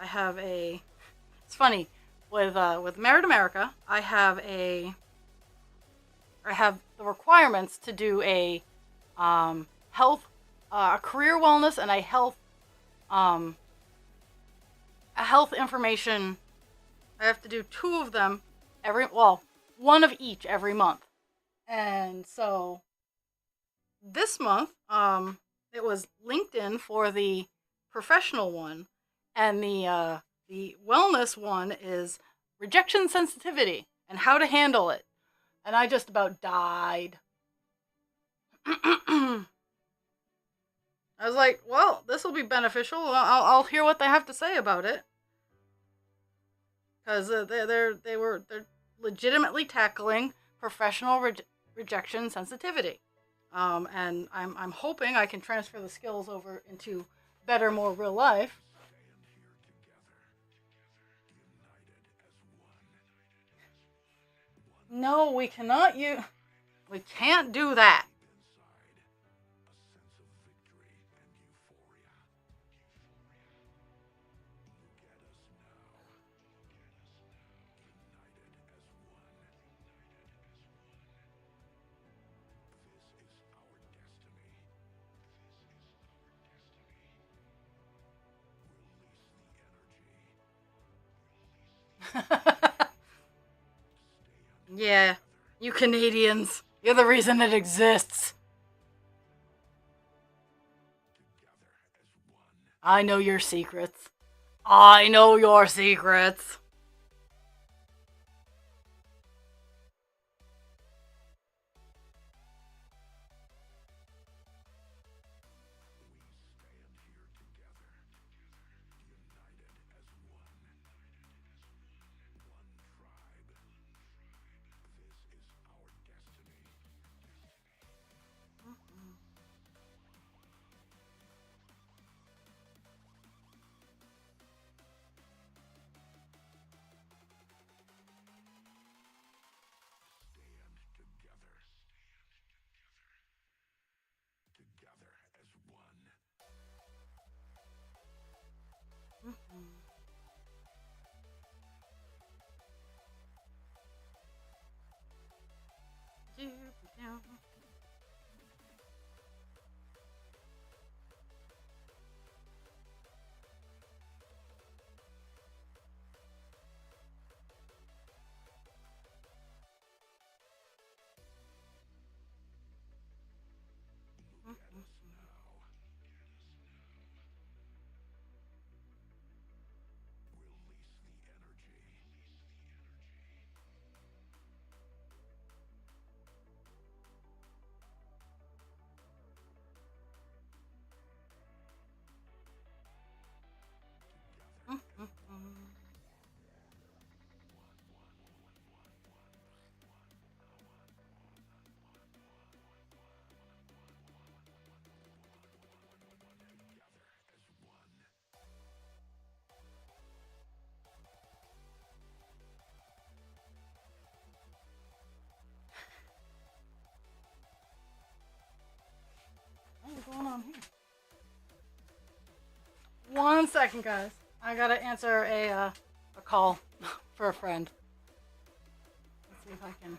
a. It's funny with Merit America. I have the requirements to do a health, a career wellness, and um, a health information. I have to do two of them one of each every month. And so this month, it was LinkedIn for the professional one, and the wellness one is rejection sensitivity and how to handle it. And I just about died. I was like, well, this will be beneficial. I'll hear what they have to say about it, because they're legitimately tackling professional rejection sensitivity, and I'm hoping I can transfer the skills over into better, more real life. No, we cannot. We can't do that. Yeah, you Canadians, you're the reason it exists. I know your secrets. I know your secrets. What's going on here? 1 second, guys. I gotta answer a call for a friend. Let's see if I can.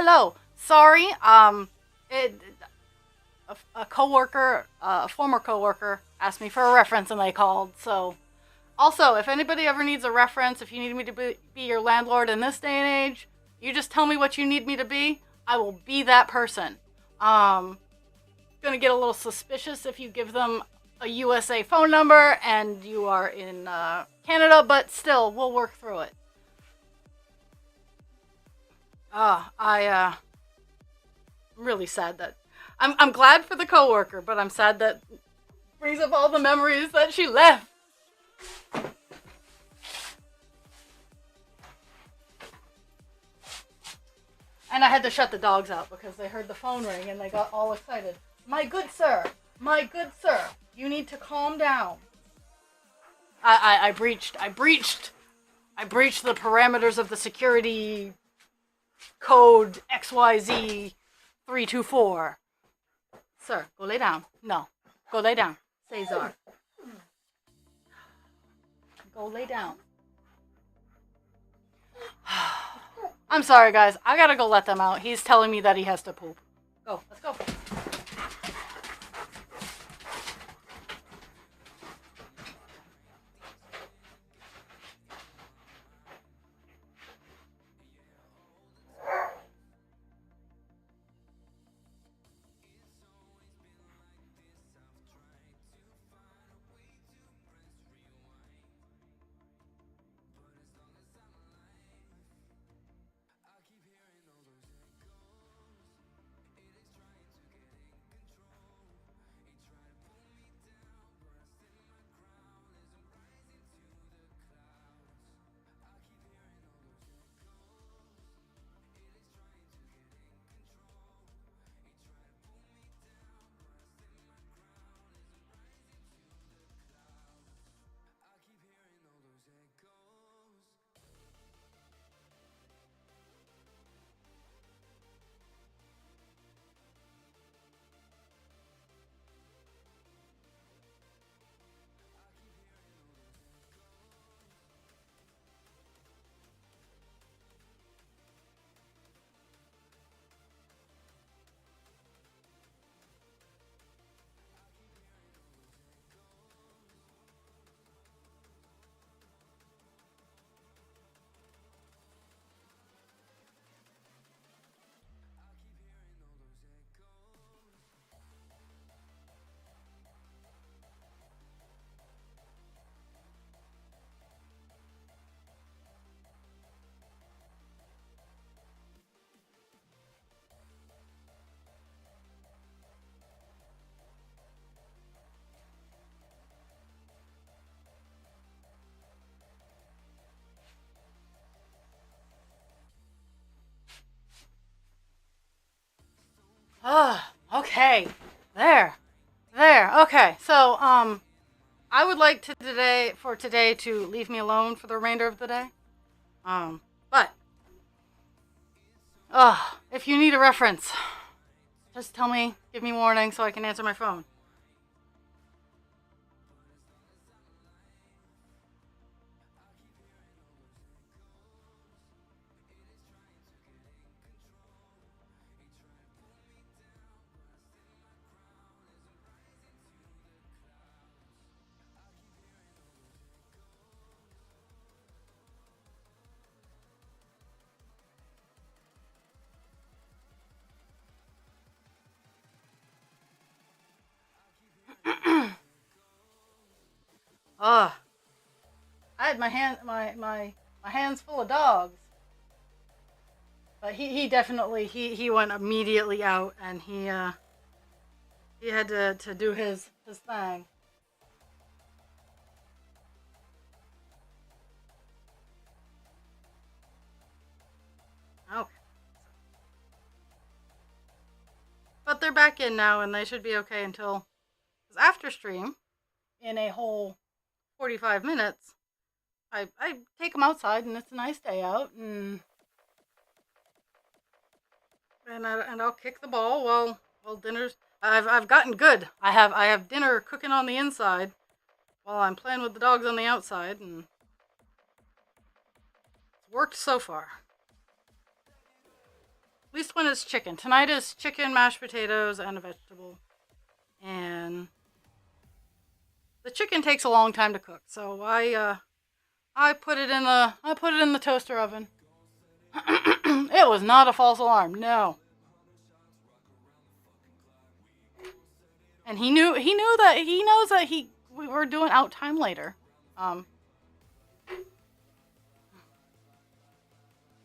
hello. Sorry. It, a coworker, a former coworker, asked me for a reference, and they called. So, also, if anybody ever needs a reference, if you need me to be your landlord in this day and age, you just tell me what you need me to be. I will be that person. Gonna get a little suspicious if you give them a USA phone number and you are in Canada, but still, we'll work through it. I'm really sad that I'm glad for the coworker, but I'm sad that brings up all the memories that she left. And I had to shut the dogs out because they heard the phone ring and they got all excited. My good sir, you need to calm down. I breached the parameters of the security code XYZ 324. Sir, go lay down. No, go lay down. Cesar. Go lay down. I'm sorry, guys. I gotta go let them out. He's telling me that he has to poop. Go. Let's go. Okay. There. Okay. So, I would like to today to leave me alone for the remainder of the day. But if you need a reference, just tell me, give me warning so I can answer my phone. I had my hands full of dogs. But he definitely he went immediately out and he had to do his thing. Okay. But they're back in now and they should be okay until after stream in a whole 45 minutes. I take them outside and it's a nice day out and I'll kick the ball while dinner's. I've gotten good. I have dinner cooking on the inside while I'm playing with the dogs on the outside, and it's worked so far. At least when it's chicken. Tonight is chicken, mashed potatoes, and a vegetable. And the chicken takes a long time to cook, so I put it in the toaster oven. It was not a false alarm, no. And he knows that we were doing out time later.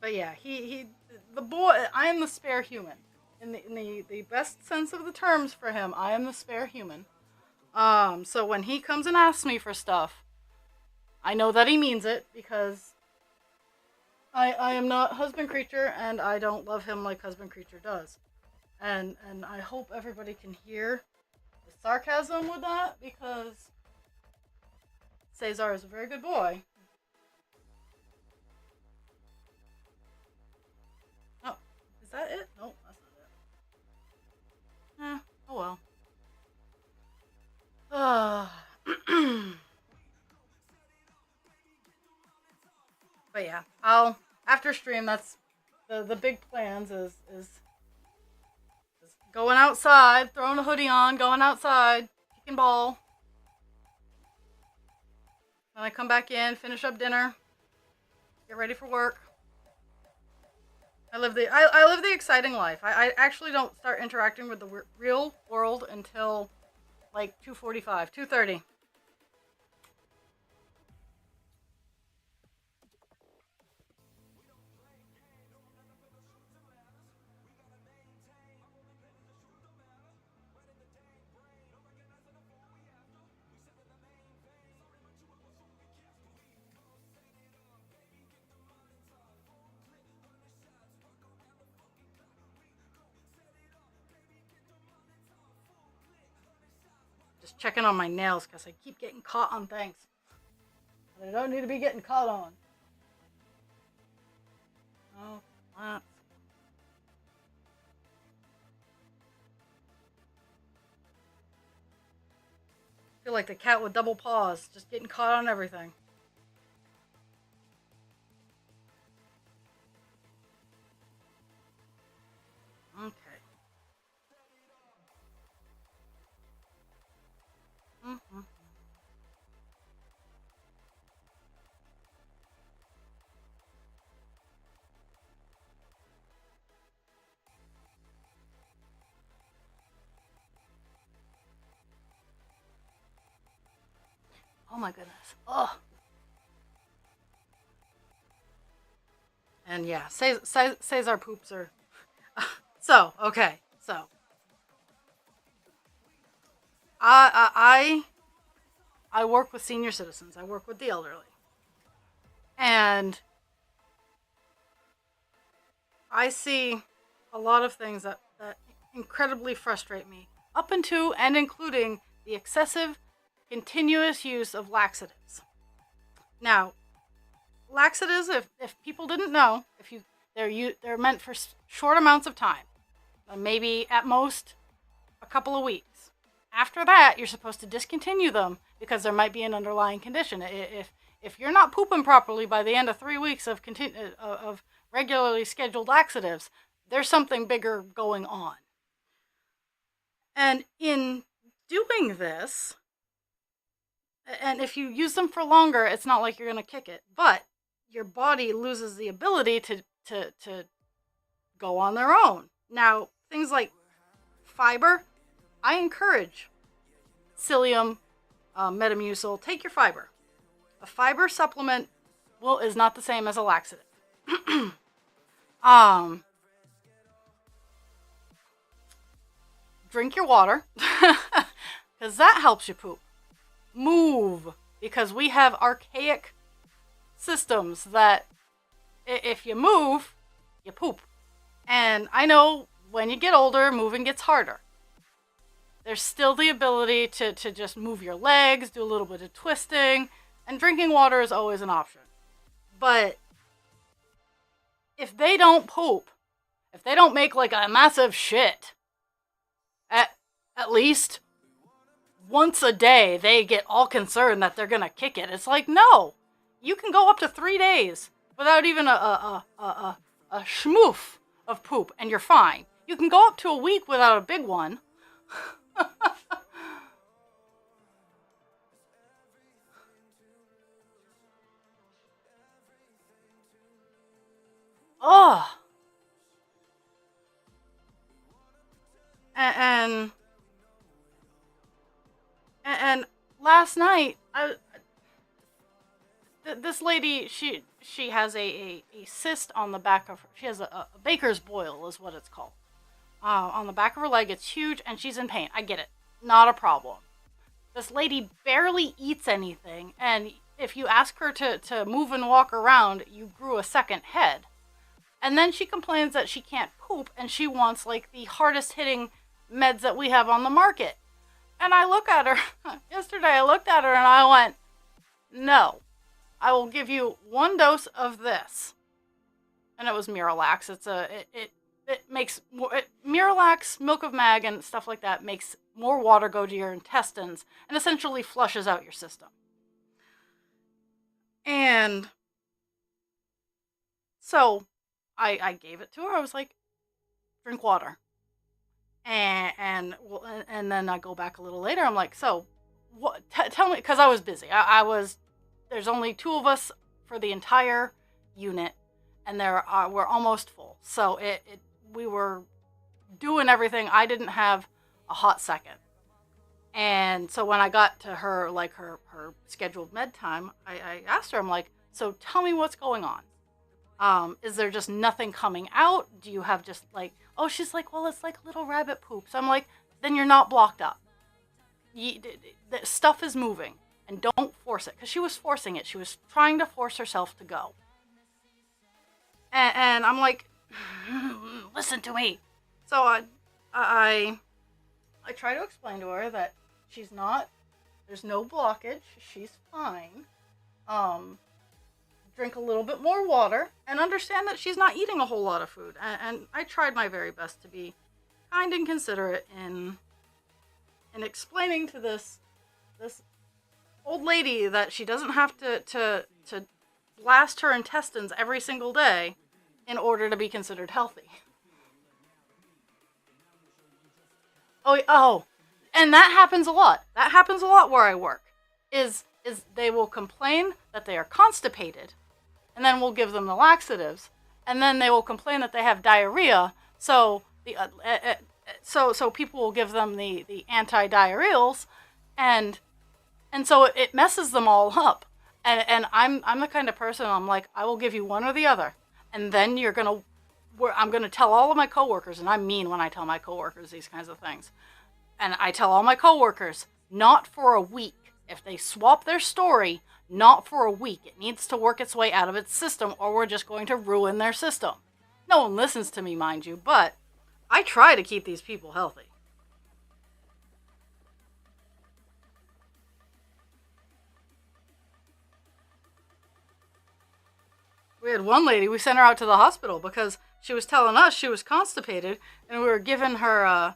But yeah, the boy, I am the spare human. In the best sense of the terms for him, I am the spare human. So when he comes and asks me for stuff, I know that he means it, because I am not husband creature, and I don't love him like husband creature does. And I hope everybody can hear the sarcasm with that, because Cesar is a very good boy. Oh, is that it? Nope, that's not it. Oh well. But yeah, after stream, that's the big plans is going outside, throwing a hoodie on, going outside, kicking ball. Then I come back in, finish up dinner, get ready for work. I live the exciting life. I actually don't start interacting with the real world until like 2:45, 2:30. Just checking on my nails because I keep getting caught on things that I don't need to be getting caught on. Oh, what? I feel like the cat with double paws, just getting caught on everything. Okay. Mm-hmm. Oh my goodness. Oh. And yeah, Cesar poops are... So, okay. So. I work with senior citizens. I work with the elderly. And I see a lot of things that incredibly frustrate me. Up into and including the excessive, continuous use of laxatives. Now, laxatives, if people didn't know, they're meant for short amounts of time. Maybe at most a couple of weeks. After that, you're supposed to discontinue them because there might be an underlying condition. If you're not pooping properly by the end of 3 weeks of regularly scheduled laxatives, there's something bigger going on. And in doing this, and if you use them for longer, it's not like you're going to kick it, but your body loses the ability to go on their own. Now, things like fiber, I encourage psyllium, Metamucil, take your fiber. A fiber supplement is not the same as a laxative. Drink your water, because that helps you poop. Move, because we have archaic systems that if you move, you poop. And I know when you get older, moving gets harder. There's still the ability to just move your legs, do a little bit of twisting, and drinking water is always an option. But if they don't poop, if they don't make like a massive shit, at least once a day they get all concerned that they're gonna kick it. It's like, no, you can go up to 3 days without even a schmoof of poop and you're fine. You can go up to a week without a big one. Ugh. And last night, this lady, she has a cyst on the back of her. She has a baker's boil is what it's called. On the back of her leg, it's huge, and she's in pain. I get it. Not a problem. This lady barely eats anything, and if you ask her to move and walk around, you grew a second head. And then she complains that she can't poop, and she wants, like, the hardest-hitting meds that we have on the market. And I look at her, yesterday I looked at her and I went, no, I will give you 1 dose of this. And it was Miralax. It makes, Miralax, Milk of Mag, and stuff like that makes more water go to your intestines and essentially flushes out your system. And so I gave it to her. I was like, drink water. And then I go back a little later. I'm like, so what? Tell me, because I was busy. There's only 2 of us for the entire unit, and we're almost full. So we were doing everything. I didn't have a hot second. And so when I got to her, like her scheduled med time, I asked her, I'm like, so tell me what's going on. Is there just nothing coming out? Do you have just like, oh, she's like, well, it's like little rabbit poop. So I'm like, then you're not blocked up. The stuff is moving, and don't force it. Because she was forcing it. She was trying to force herself to go. And I'm like, listen to me. So I try to explain to her that there's no blockage. She's fine. Drink a little bit more water, and understand that she's not eating a whole lot of food. And I tried my very best to be kind and considerate in explaining to this old lady that she doesn't have to blast her intestines every single day in order to be considered healthy. Oh, and that happens a lot. That happens a lot where I work. Is they will complain that they are constipated, and then we'll give them the laxatives, and then they will complain that they have diarrhea. So so people will give them the anti-diarrheals, and so it messes them all up. And I'm the kind of person, I'm like, I will give you one or the other, and then I'm gonna tell all of my coworkers, and I'm mean when I tell my coworkers these kinds of things, and I tell all my coworkers, not for a week. If they swap their story, not for a week. It needs to work its way out of its system, or we're just going to ruin their system. No one listens to me, mind you, but I try to keep these people healthy. We had one lady, we sent her out to the hospital because she was telling us she was constipated, and we were giving her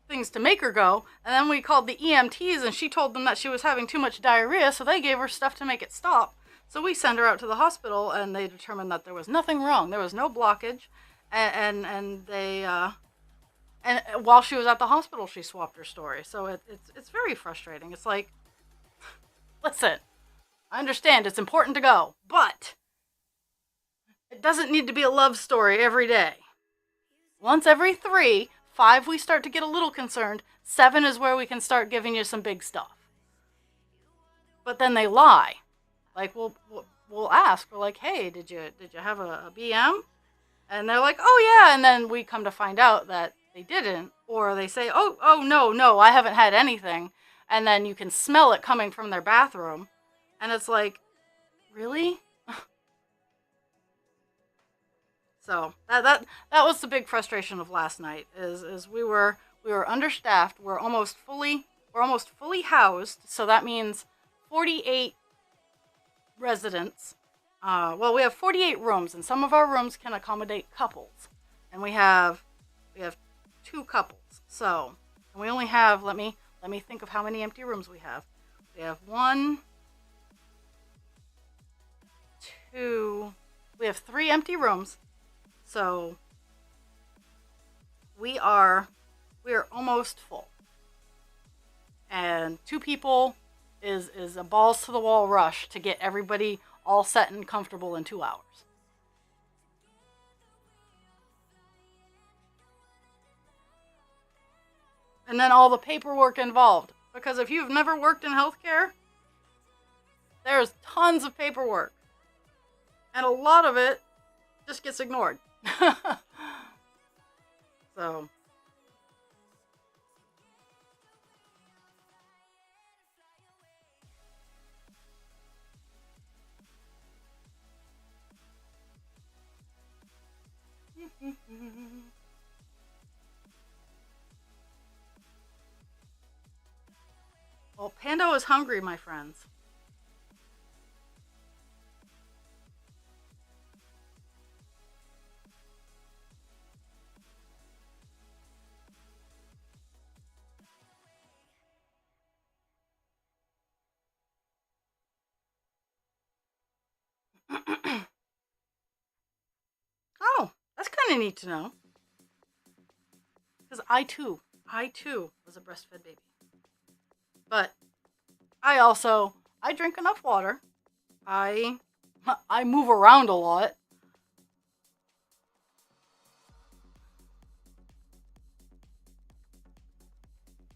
things to make her go, and then we called the EMTs, and she told them that she was having too much diarrhea, so they gave her stuff to make it stop. So we sent her out to the hospital, and they determined that there was nothing wrong. There was no blockage, and they and while she was at the hospital, she swapped her story. So it's very frustrating. It's like, listen, I understand it's important to go, but it doesn't need to be a love story every day. Once every 3, 5, we start to get a little concerned. 7 is where we can start giving you some big stuff. But then they lie. Like, we'll ask. We're like, hey, did you have a BM? And they're like, oh, yeah. And then we come to find out that they didn't. Or they say, oh, no, I haven't had anything. And then you can smell it coming from their bathroom. And it's like, really? So that was the big frustration of last night. Is we were understaffed. We're almost fully housed. So that means 48 residents. Well, we have 48 rooms, and some of our rooms can accommodate couples, and we have 2 couples. So, and we only have let me think of how many empty rooms we have. We have 1, 2. We have 3 empty rooms. So we are almost full. And 2 people is a balls to the wall rush to get everybody all set and comfortable in 2 hours. And then all the paperwork involved. Because if you've never worked in healthcare, there's tons of paperwork. And a lot of it just gets ignored. So. Well, Pando is hungry, my friends. Oh, that's kind of neat to know. Because I too was a breastfed baby. But I drink enough water. I move around a lot.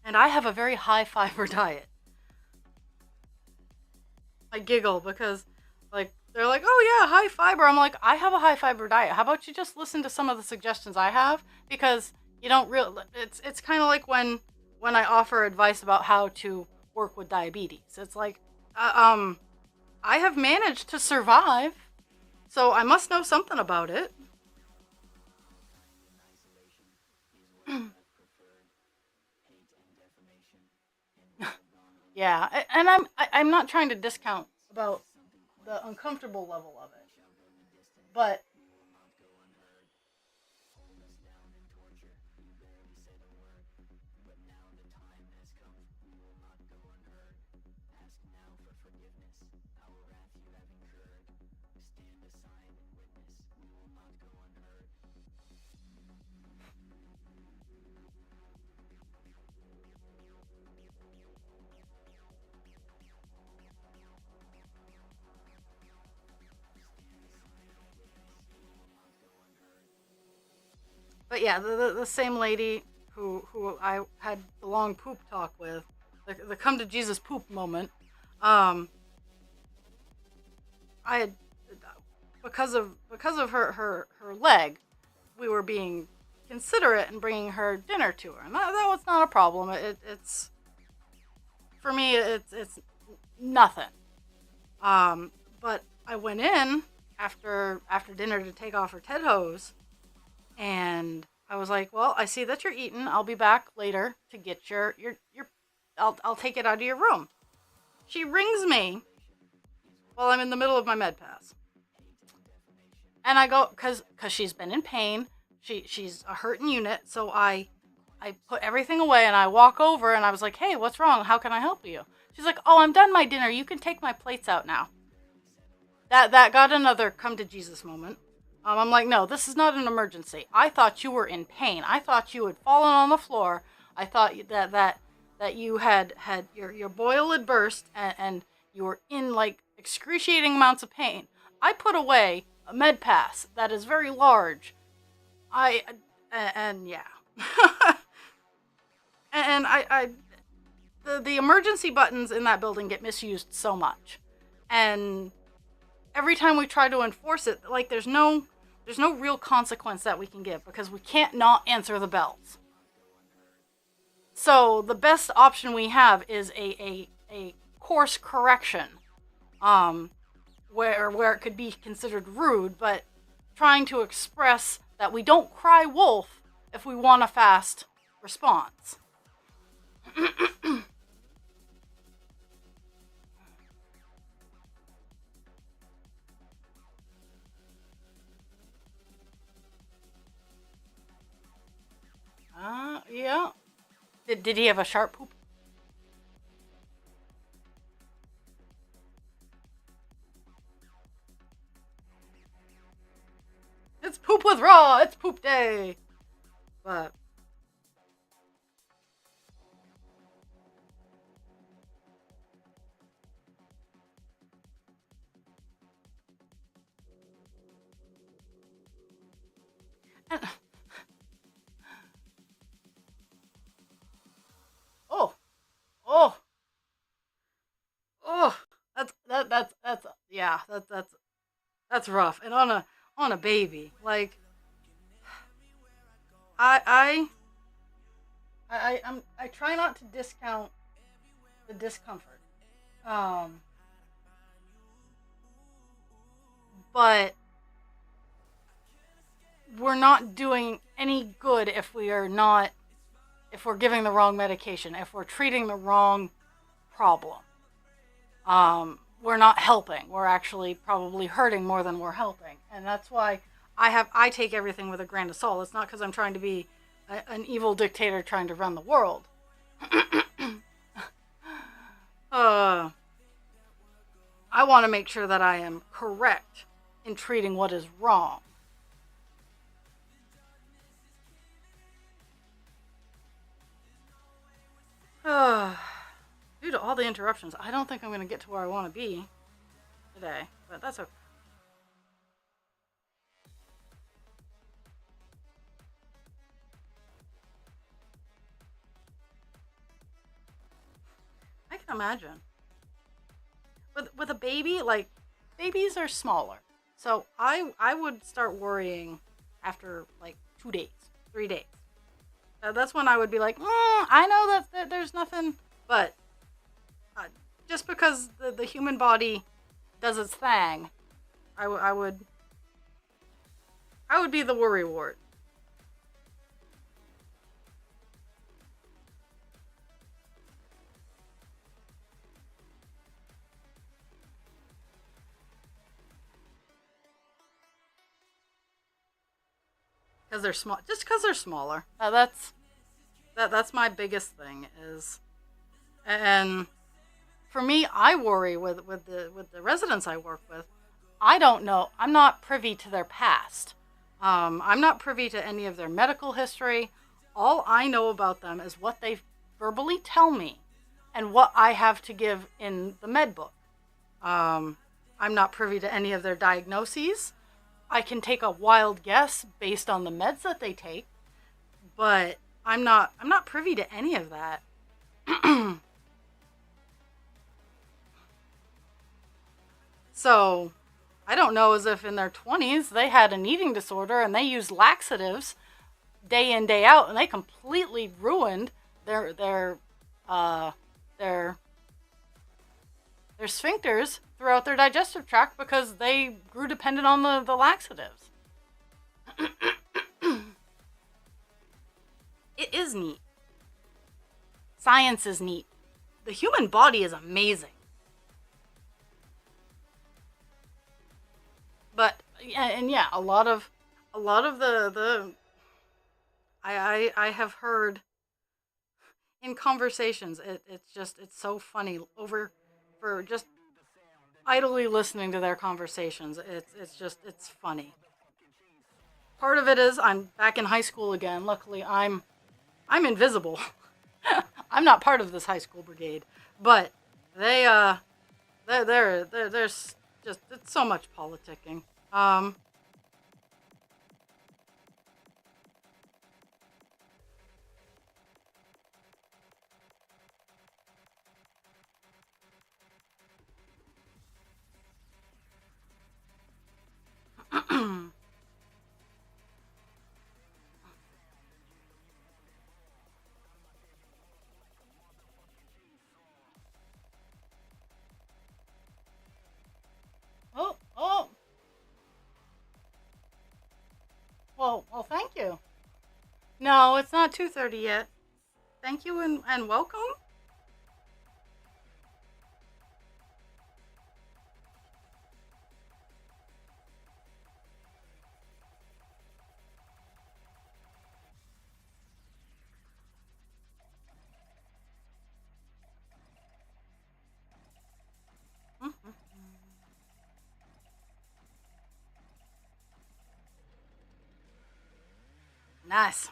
And I have a very high fiber diet. I giggle because, like, they're like, oh yeah, high fiber. I'm like, I have a high fiber diet. How about you just listen to some of the suggestions I have? Because you don't really, it's kind of like when I offer advice about how to work with diabetes. It's like, I have managed to survive, so I must know something about it. Yeah, and I'm not trying to discount about the uncomfortable level of it, but yeah, the same lady who I had the long poop talk with, the come to Jesus poop moment. I had, because of her leg, we were being considerate and bringing her dinner to her, and that was not a problem. It's for me, it's nothing. But I went in after dinner to take off her Ted hose, and I was like, well, I see that you're eating. I'll be back later to get your I'll take it out of your room. She rings me while I'm in the middle of my med pass. And I go, cause she's been in pain. She's a hurting unit, so I put everything away and I walk over and I was like, hey, what's wrong? How can I help you? She's like, oh, I'm done my dinner. You can take my plates out now. That got another come to Jesus moment. I'm like, no, this is not an emergency. I thought you were in pain. I thought you had fallen on the floor. I thought that you had your boil had burst and you were in like excruciating amounts of pain. I put away a med pass that is very large. And yeah. and the emergency buttons in that building get misused so much. And every time we try to enforce it, like there's no real consequence that we can give because we can't not answer the bells. So the best option we have is a course correction, where it could be considered rude, but trying to express that we don't cry wolf if we want a fast response. Yeah. Did he have a sharp poop? It's poop with Raw. It's poop day. But oh, oh, oh. That's yeah. That's rough. And on a baby, like I I try not to discount the discomfort. Um, but we're not doing any good if we're giving the wrong medication, if we're treating the wrong problem. We're not helping. We're actually probably hurting more than we're helping, and that's why I take everything with a grain of salt. It's not because I'm trying to be an evil dictator trying to run the world. I want to make sure that I am correct in treating what is wrong. Due to all the interruptions, I don't think I'm going to get to where I want to be today, but that's okay. I can imagine. With a baby, like, babies are smaller. So I would start worrying after like 2 days, 3 days. That's when I would be like, I know that there's nothing, but just because the human body does its thing, I would be the worry wart. Because they're small, just because they're smaller. That's my biggest thing is, and for me, I worry with the residents I work with. I don't know. I'm not privy to their past. I'm not privy to any of their medical history. All I know about them is what they verbally tell me, and what I have to give in the med book. I'm not privy to any of their diagnoses. I can take a wild guess based on the meds that they take, but I'm not privy to any of that. So, I don't know as if in their 20s they had an eating disorder and they used laxatives day in day out and they completely ruined their sphincters throughout their digestive tract because they grew dependent on the laxatives. It is neat. Science is neat. The human body is amazing. But yeah, a lot of the I have heard in conversations. It's so funny for just idly listening to their conversations. It's funny. Part of it is I'm back in high school again. Luckily, I'm invisible. I'm not part of this high school brigade, but there's just it's so much politicking. Oh. Well, thank you. No, it's not 2:30 yet. Thank you and welcome. Nice.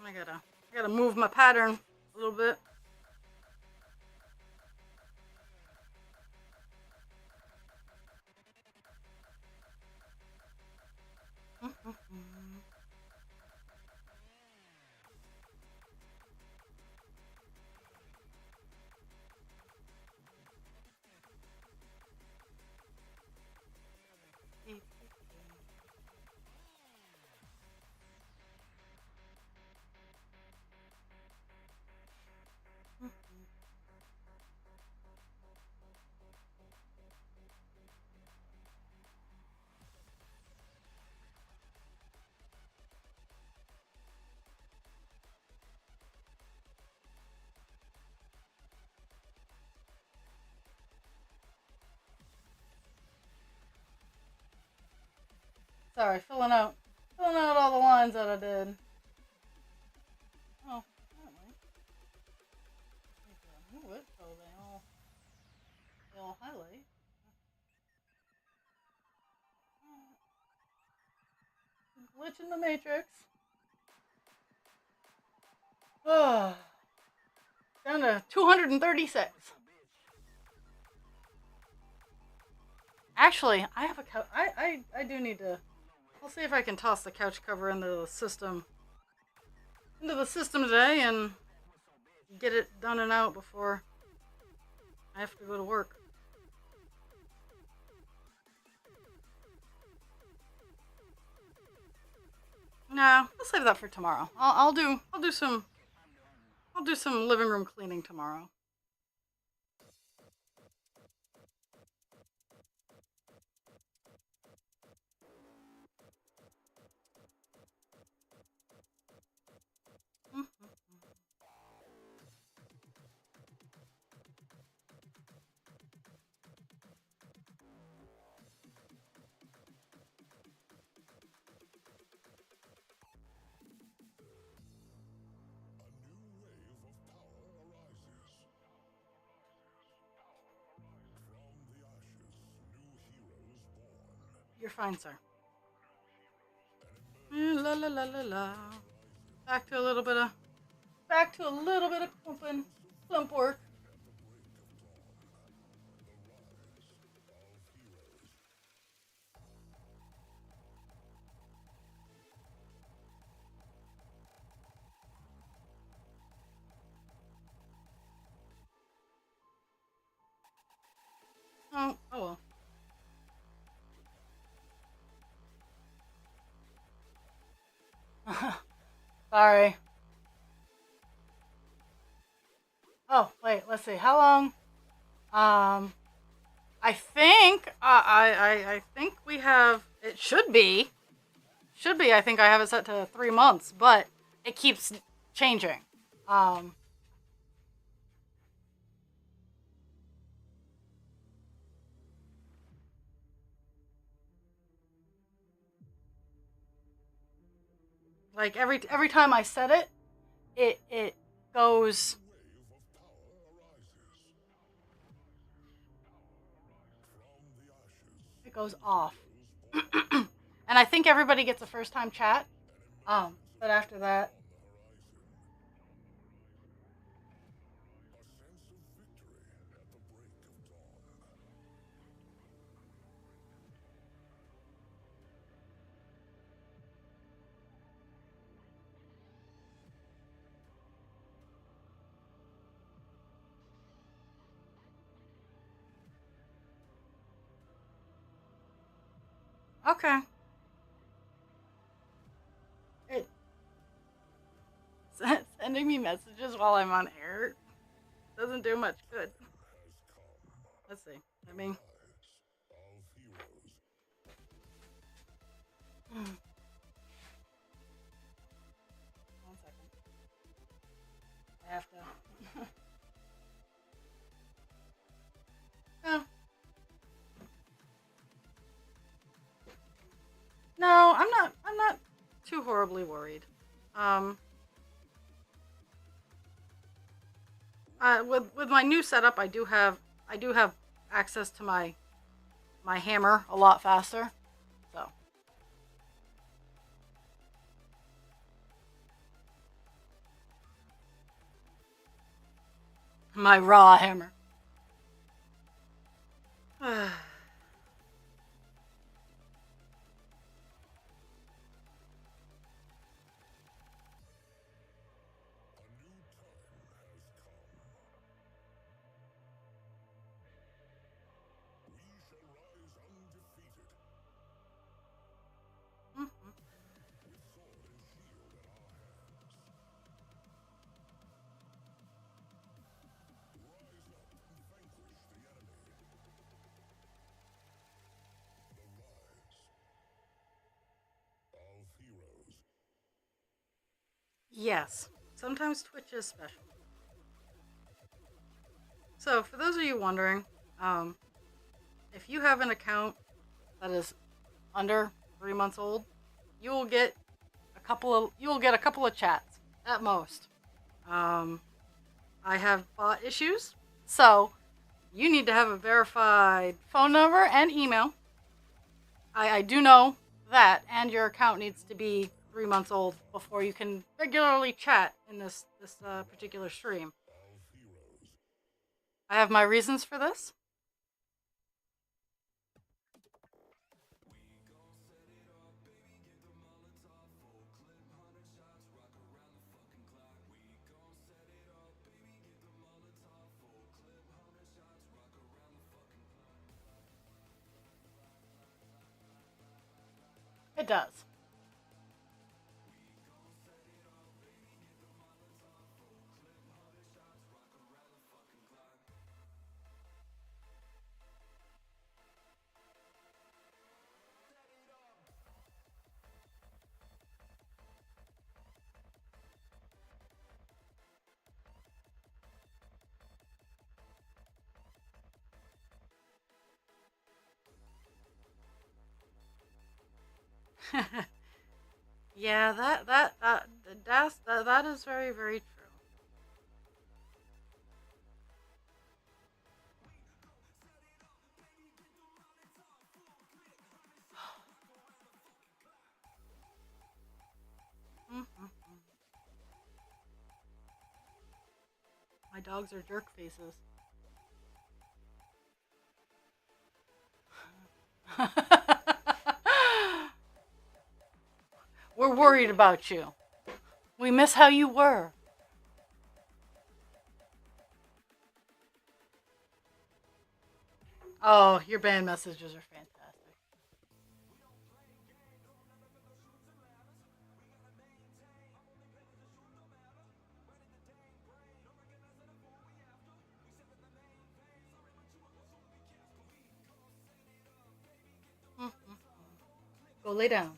I gotta move my pattern a little bit. Sorry, filling out all the lines that I did. Oh, apparently. I move it so they all highlight. Glitch in the matrix. Oh, down to 236. Actually, I have a couch. I do need to. I'll see if I can toss the couch cover into the system today and get it done and out before I have to go to work. No, I'll save that for tomorrow. I'll do some living room cleaning tomorrow. You're fine, sir. La la la la la. Back to a little bit of clump work. Oh well. Sorry. Oh wait, let's see. How long? I think I think we have. It should be. Should be. I think I have it set to 3 months, but it keeps changing. Um. Like every time I set it, it goes. It goes off. And I think everybody gets a first time chat. But after that. Okay. It, sending me messages while I'm on air doesn't do much good. Let's see. I mean, one second. I have to. No. No, I'm not. I'm not too horribly worried. Um, with my new setup, I do have access to my hammer a lot faster. So my raw hammer. Yes, sometimes Twitch is special. So, for those of you wondering, um, if you have an account that is under 3 months old, you will get a couple of chats at most. I have bot issues, so you need to have a verified phone number and email. I do know that, and your account needs to be 3 months old before you can regularly chat in this particular stream. I have my reasons for this. It does. Yeah, that is very, very true. My dogs are jerk faces. We're worried about you. We miss how you were. Oh, your band messages are fantastic. Go lay down.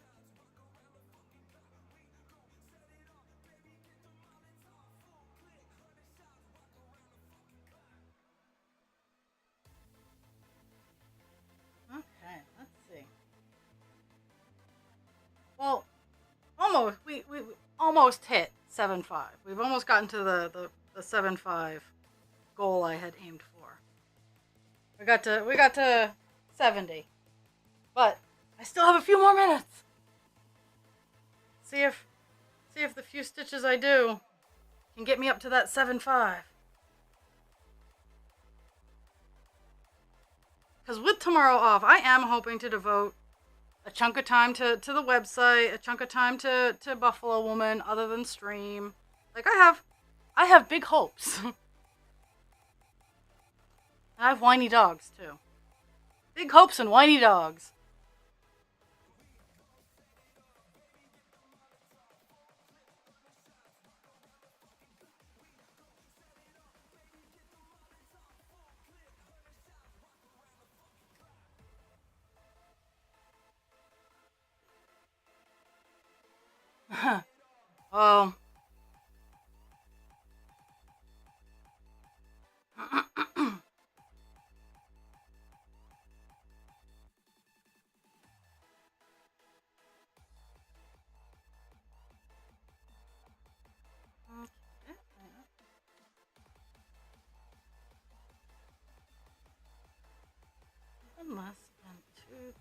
Okay, let's see. Well, almost we almost hit 7.5. We've almost gotten to the 7.5 goal I had aimed for. We got to 70, but I still have a few more minutes. See if the few stitches I do can get me up to that 7.5. Because with tomorrow off, I am hoping to devote a chunk of time to the website, a chunk of time to Buffalo Woman, other than stream. Like I have big hopes. And I have whiny dogs too. Big hopes and whiny dogs. Oh. Okay. One less and two.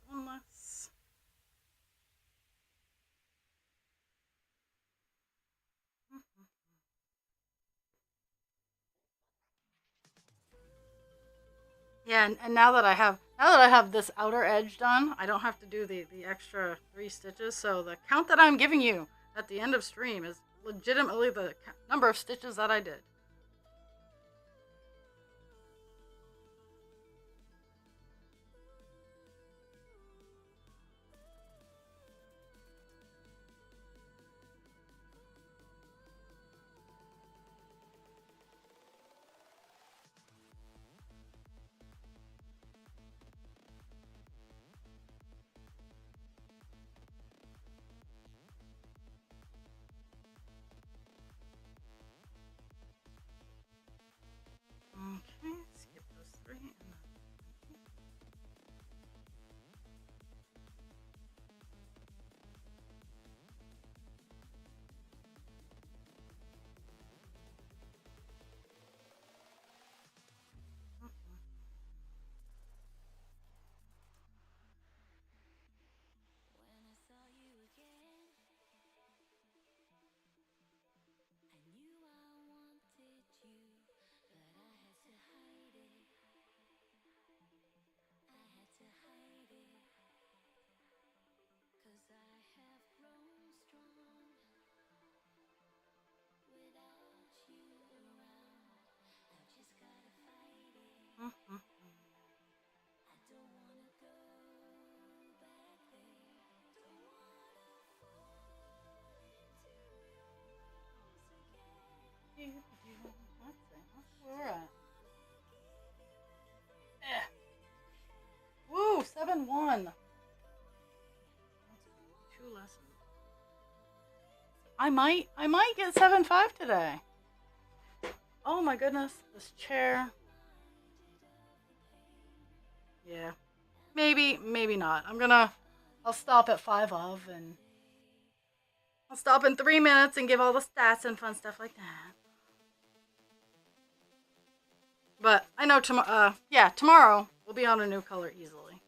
One less. Yeah, and now that I have this outer edge done, I don't have to do the extra 3 stitches. So the count that I'm giving you at the end of stream is legitimately the number of stitches that I did. Okay, skip those 3. When I saw you again, I knew I wanted you, but I had to hide it. I had to hide it, 'cause I have grown strong without you around. I've just gotta fight it. I don't wanna go back there. Don't wanna fall into your arms again. Let's see. Let's see where we're at. Eh. Woo, 7-1. 2 lessons. I might get 7-5 today. Oh my goodness, this chair. Yeah. Maybe not. I'll stop at 5 of, and I'll stop in 3 minutes and give all the stats and fun stuff like that. But I know tomorrow we'll be on a new color easily.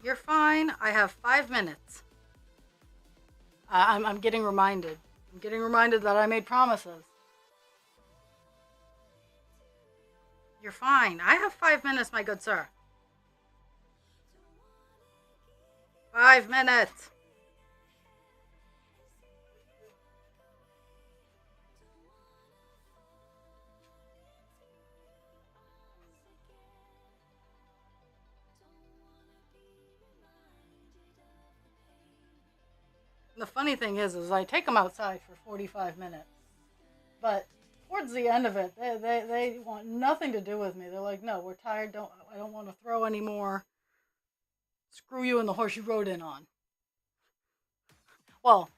You're fine. I have 5 minutes. I'm getting reminded. I'm getting reminded that I made promises. You're fine. I have 5 minutes, my good sir. 5 minutes. And the funny thing is I take them outside for 45 minutes. But towards the end of it, they want nothing to do with me. They're like, no, we're tired. I don't want to throw anymore. Screw you and the horse you rode in on. Well,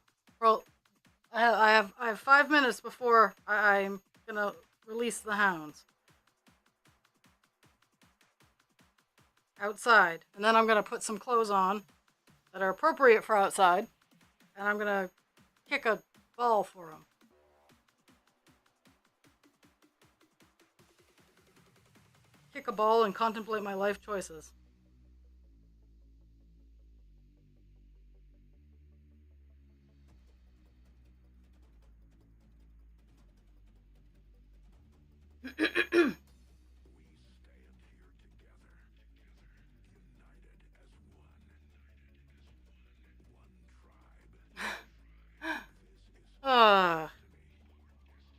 I have 5 minutes before I'm gonna release the hounds outside, and then I'm gonna put some clothes on that are appropriate for outside, and I'm gonna kick a ball for them. Kick a ball and contemplate my life choices.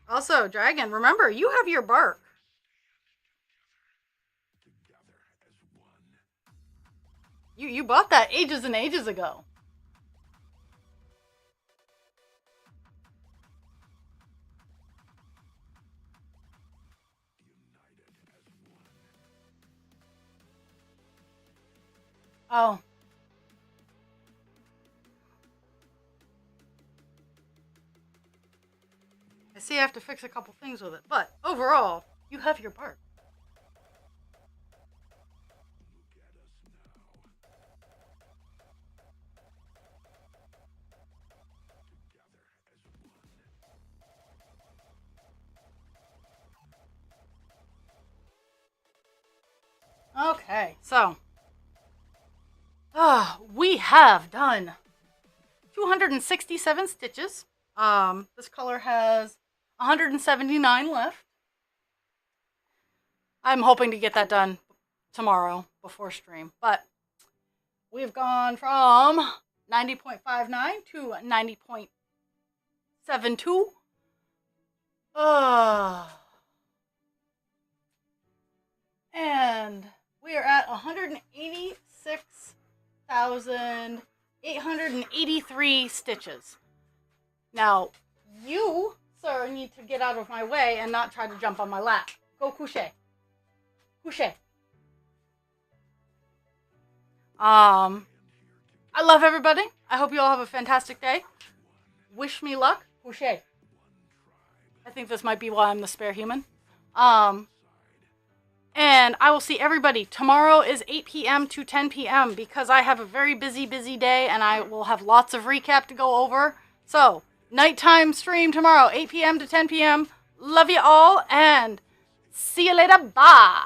Also, Dragon, remember, you have your bark. You bought that ages and ages ago. Oh. I see I have to fix a couple things with it, but overall, you have your bark. Okay, so we have done 267 stitches. This color has 179 left. I'm hoping to get that done tomorrow before stream, but we've gone from 90.59 to 90.72. And we are at 186,883 stitches. Now, you, sir, need to get out of my way and not try to jump on my lap. Go coucher. Coucher. I love everybody. I hope you all have a fantastic day. Wish me luck. Coucher. I think this might be why I'm the spare human. And I will see everybody. Tomorrow is 8 p.m. to 10 p.m. because I have a very busy day and I will have lots of recap to go over. So, nighttime stream tomorrow, 8 p.m. to 10 p.m. Love you all and see you later. Bye.